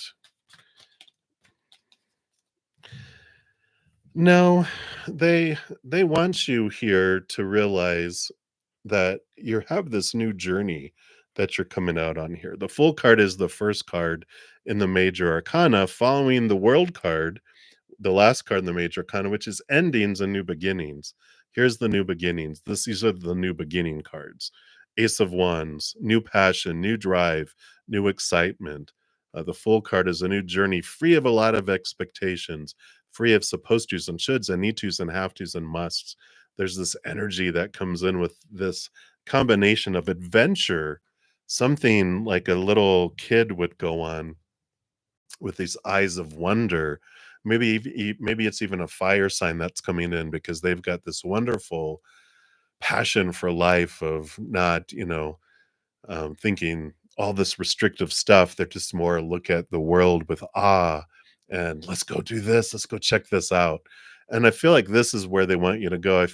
No, they want you here to realize that you have this new journey that you're coming out on here. The full card is the first card in the major arcana, following the world card, the last card in the major arcana, which is endings and new beginnings. Here's the new beginnings. These are the new beginning cards. Ace of Wands, new passion, new drive, new excitement. The full card is a new journey, free of a lot of expectations, free of supposed tos and shoulds and need tos and have tos and musts. There's this energy that comes in with this combination of adventure, something like a little kid would go on with these eyes of wonder. Maybe it's even a fire sign that's coming in because they've got this wonderful passion for life of not, thinking all this restrictive stuff. They're just more look at the world with awe and let's go do this. Let's go check this out. And I feel like this is where they want you to go. I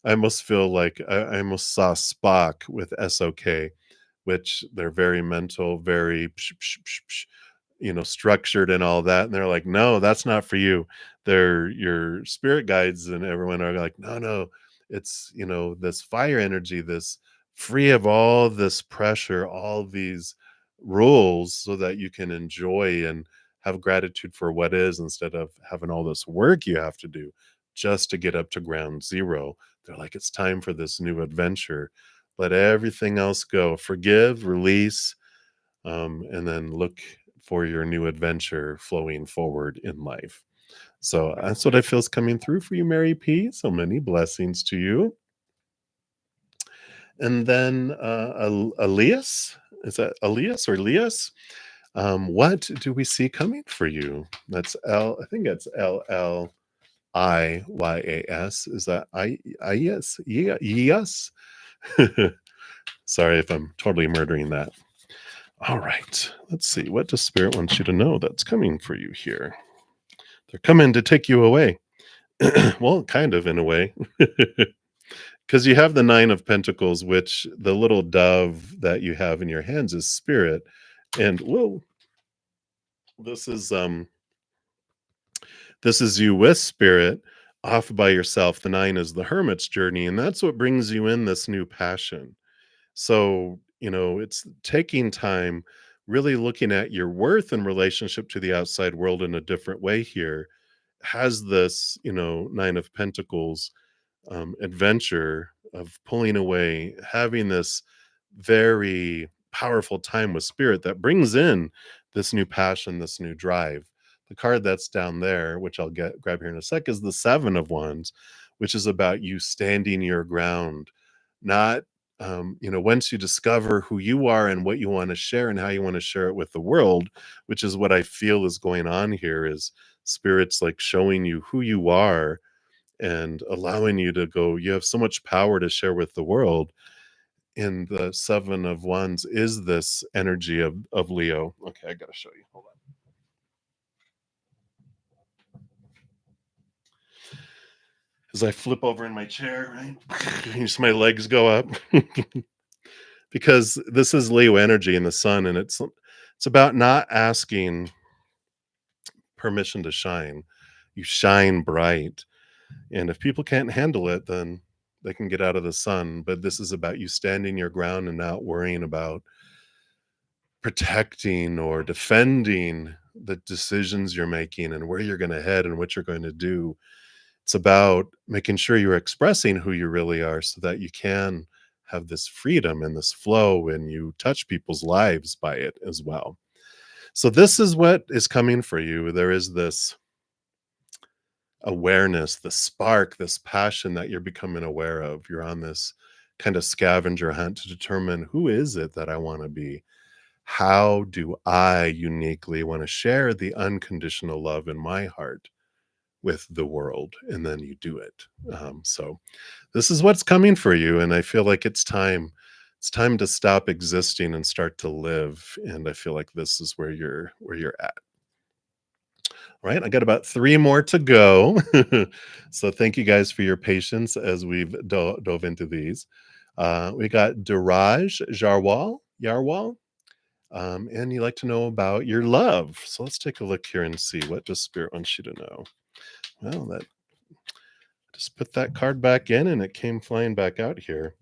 almost feel like I almost saw Spock with SOK, which they're very mental, very structured and all that. And they're like, no, that's not for you. They're your spirit guides and everyone are like, no, no, it's, this fire energy, this free of all this pressure, all these rules so that you can enjoy and have gratitude for what is instead of having all this work you have to do just to get up to ground zero. They're like, it's time for this new adventure. Let everything else go. Forgive, release, and then look for your new adventure flowing forward in life. So that's what I feel is coming through for you, Mary P. So many blessings to you. And then Elias, is that Elias or Elias? What do we see coming for you? That's L. I think it's LLIYAS. Is that yes? Yeah, yes. Sorry if I'm totally murdering that. All right. Let's see. What does Spirit want you to know that's coming for you here? They're coming to take you away. Well, kind of in a way. Because you have the Nine of Pentacles, which the little dove that you have in your hands is Spirit. And whoa, this is you with Spirit off by yourself. The nine is the hermit's journey, and that's what brings you in this new passion. So, it's taking time, really looking at your worth in relationship to the outside world in a different way here. Has this, Nine of Pentacles adventure of pulling away, having this very powerful time with spirit that brings in this new passion, this new drive. The card that's down there, which I'll grab here in a sec, is the Seven of Wands, which is about you standing your ground, not once you discover who you are and what you want to share and how you want to share it with the world, which is what I feel is going on here, is spirits like showing you who you are and allowing you to go, you have so much power to share with the world. And the Seven of Wands is this energy of Leo. Okay, I gotta show you. Hold on. as I flip over in my chair, right? You see my legs go up because this is Leo energy in the sun, and it's about not asking permission to shine. You shine bright, and if people can't handle it, then they can get out of the sun. But this is about you standing your ground and not worrying about protecting or defending the decisions you're making and where you're going to head and what you're going to do. It's about making sure you're expressing who you really are so that you can have this freedom and this flow and you touch people's lives by it as well. So, this is what is coming for you. There is this awareness, the spark, this passion that you're becoming aware of. You're on this kind of scavenger hunt to determine who is it that I want to be? How do I uniquely want to share the unconditional love in my heart with the world? And then you do it. So this is what's coming for you, and I feel like it's time. It's time to stop existing and start to live. And I feel like this is where you're at. Right, I got about 3 more to go. So thank you guys for your patience as we've dove into these. We got Diraj Yarwal, and you'd like to know about your love. So let's take a look here and see what does Spirit wants you to know. Well, that just put that card back in and it came flying back out here.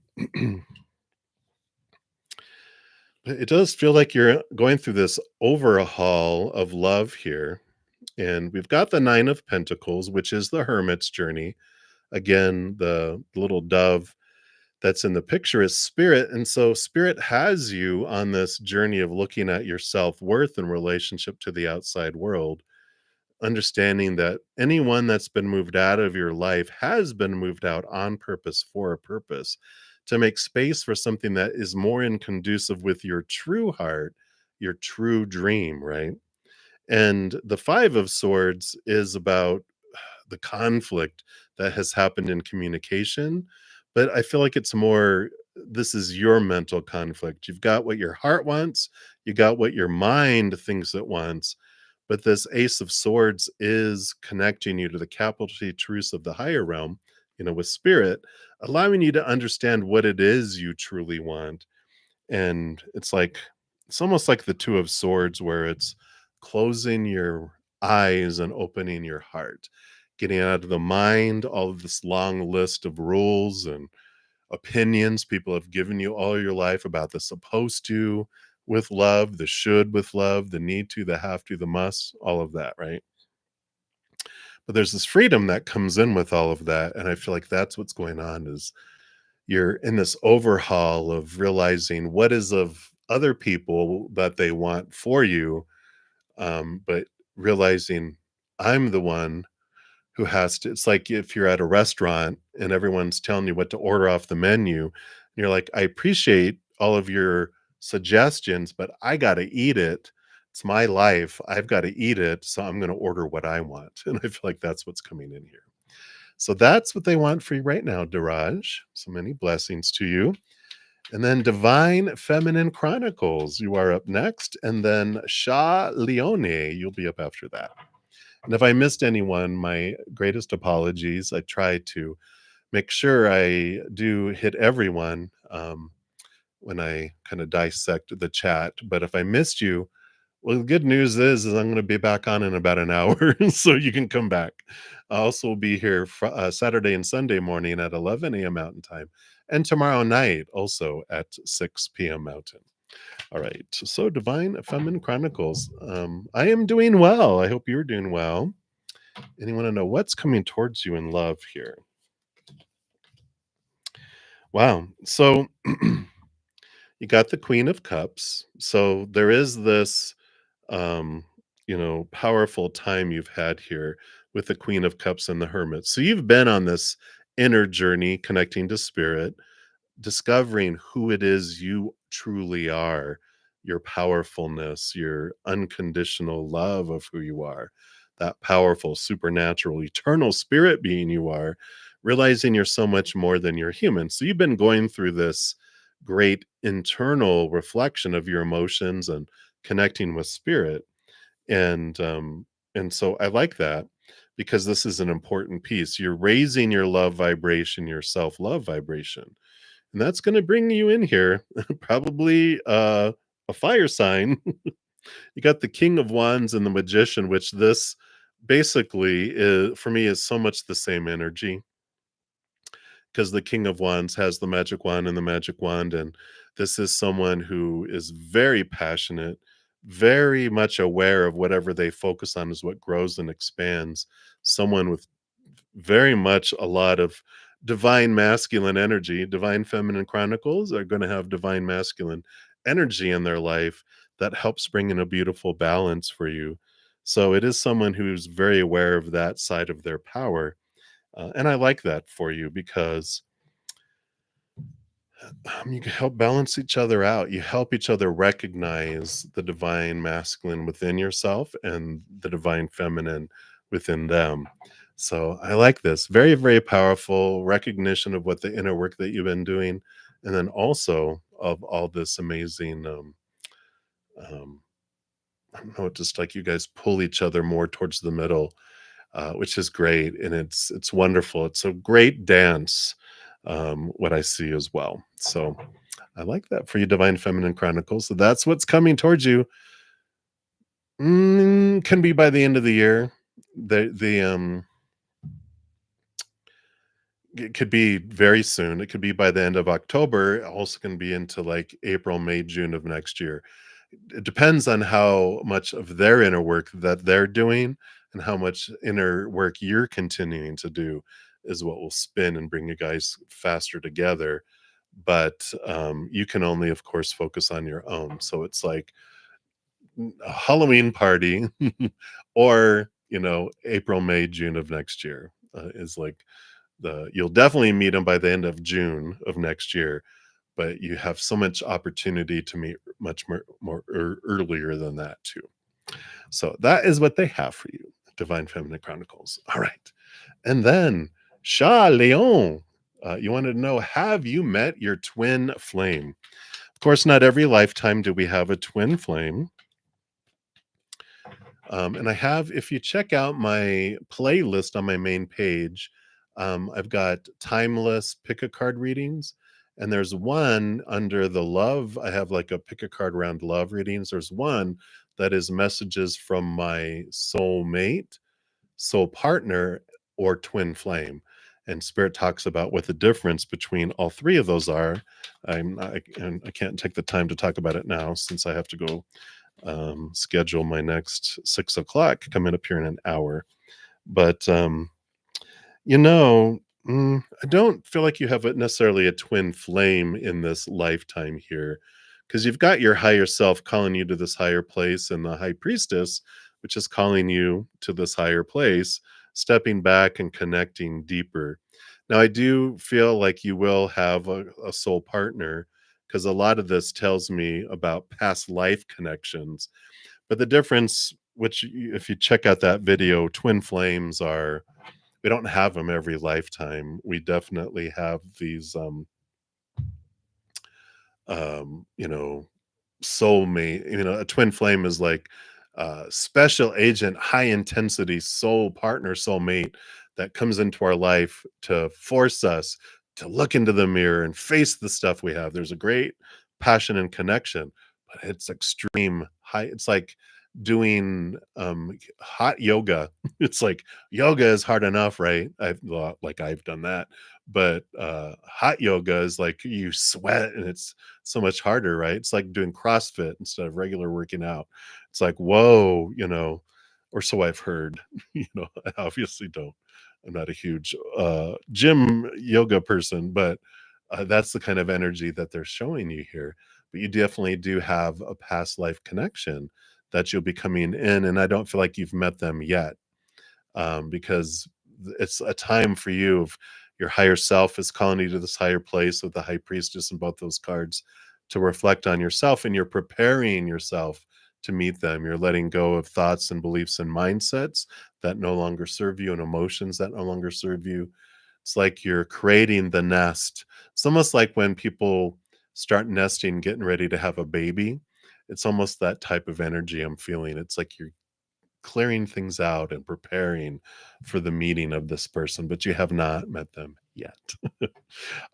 It does feel like you're going through this overhaul of love here. And we've got the Nine of Pentacles, which is the Hermit's journey. Again, the little dove that's in the picture is Spirit. And so Spirit has you on this journey of looking at your self-worth in relationship to the outside world, understanding that anyone that's been moved out of your life has been moved out on purpose for a purpose to make space for something that is more in conducive with your true heart, your true dream, right? And the Five of Swords is about the conflict that has happened in communication, but I feel like it's more this is your mental conflict. You've got what your heart wants, you got what your mind thinks it wants, but this Ace of Swords is connecting you to the capital T truths of the higher realm, with spirit, allowing you to understand what it is you truly want. And it's almost like the Two of Swords, where it's closing your eyes and opening your heart, getting out of the mind all of this long list of rules and opinions people have given you all your life about the supposed to with love, the should with love, the need to, the have to, the must, all of that, right? But there's this freedom that comes in with all of that, and I feel like that's what's going on is you're in this overhaul of realizing what is of other people that they want for you, but realizing I'm the one who has to. It's like if you're at a restaurant and everyone's telling you what to order off the menu, and you're like, I appreciate all of your suggestions, but I got to eat it. It's my life. I've got to eat it. So I'm going to order what I want. And I feel like that's what's coming in here. So that's what they want for you right now, Diraj. So many blessings to you. And then Divine Feminine Chronicles, you are up next. And then Shah Leone, you'll be up after that. And if I missed anyone, my greatest apologies. I try to make sure I do hit everyone when I kind of dissect the chat. But if I missed you, well, the good news is I'm going to be back on in about an hour, so you can come back. I also will be here Saturday and Sunday morning at 11 a.m. Mountain Time, and tomorrow night also at 6 p.m. Mountain. All right, so Divine Feminine Chronicles. I am doing well. I hope you're doing well. And you want to know what's coming towards you in love here. Wow. So you got the Queen of Cups. So there is this um, powerful time you've had here with the Queen of Cups and the Hermit. So you've been on this inner journey connecting to spirit, discovering who it is you truly are, your powerfulness, your unconditional love of who you are, that powerful, supernatural, eternal spirit being you are, realizing you're so much more than you're human. So you've been going through this great internal reflection of your emotions and connecting with spirit. And so I like that. because this is an important piece. You're raising your love vibration, your self-love vibration. And that's going to bring you in here, probably a fire sign. You got the King of Wands and the Magician, which this basically is for me is so much the same energy because the King of Wands has the magic wand and the magic wand. And this is someone who is very passionate, very much aware of whatever they focus on is what grows and expands. Someone with very much a lot of divine masculine energy. Divine feminine chronicles are going to have divine masculine energy in their life that helps bring in a beautiful balance for you. So it is someone who's very aware of that side of their power. And I like that for you because you can help balance each other out. You help each other recognize the divine masculine within yourself and the divine feminine within them. So I like this. Very, very powerful recognition of what the inner work that you've been doing. And then also of all this amazing, um, I don't know, just like you guys pull each other more towards the middle, which is great. And it's wonderful. It's a great dance, what I see as well. So I like that for you, Divine Feminine Chronicles. So that's what's coming towards you. Can be by the end of the year. The it could be very soon. It could be by the end of October. Also can be into like April, May, June of next year. It depends on how much of their inner work that they're doing and how much inner work you're continuing to do is what will spin and bring you guys faster together. But you can only, of course, focus on your own. So it's like a Halloween party or, April, May, June of next year is like you'll definitely meet them by the end of June of next year, but you have so much opportunity to meet much more earlier than that too. So that is what they have for you, Divine Feminine Chronicles. All right. And then Sha Leon, you wanted to know, have you met your twin flame? Of course, not every lifetime do we have a twin flame. And I have, if you check out my playlist on my main page, I've got timeless pick a card readings. And there's one under the love. I have like a pick a card around love readings. There's one that is messages from my soul mate, soul partner, or twin flame. And Spirit talks about what the difference between all three of those are. And I can't take the time to talk about it now since I have to go schedule my next 6 o'clock coming up here in an hour. But I don't feel like you have necessarily a twin flame in this lifetime here, because you've got your higher self calling you to this higher place, and the high priestess, which is calling you to this higher place, stepping back and connecting deeper. Now, I do feel like you will have a soul partner, because a lot of this tells me about past life connections. But the difference, which if you check out that video, twin flames are, we don't have them every lifetime. We definitely have these you know, soulmate. A twin flame is like special agent, high intensity soul partner, soulmate that comes into our life to force us to look into the mirror and face the stuff we have. There's a great passion and connection, but it's extreme high. It's like doing hot yoga. It's like yoga is hard enough, right? I've done that, but hot yoga is like you sweat and it's so much harder, right? It's like doing CrossFit instead of regular working out. It's like, whoa, or so I've heard. I obviously don't. I'm not a huge gym yoga person, but that's the kind of energy that they're showing you here. But you definitely do have a past life connection that you'll be coming in, and I don't feel like you've met them yet, because it's a time for you of your higher self is calling you to this higher place with the high priestess and both those cards to reflect on yourself, and you're preparing yourself to meet them. You're letting go of thoughts and beliefs and mindsets that no longer serve you and emotions that no longer serve you. It's like you're creating the nest. It's almost like when people start nesting, getting ready to have a baby. It's almost that type of energy I'm feeling. It's like you're clearing things out and preparing for the meeting of this person, but you have not met them yet.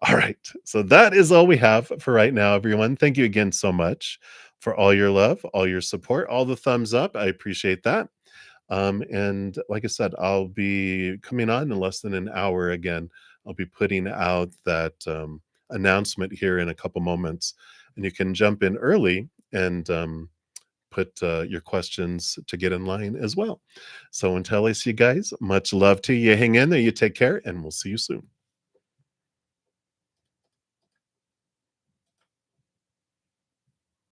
All right. So that is all we have for right now, everyone. Thank you again so much for all your love, all your support, all the thumbs up. I appreciate that. And like I said, I'll be coming on in less than an hour again. I'll be putting out that announcement here in a couple moments, and you can jump in early and put your questions to get in line as well. So until I see you guys, much love to you. Hang in there, you take care, and we'll see you soon.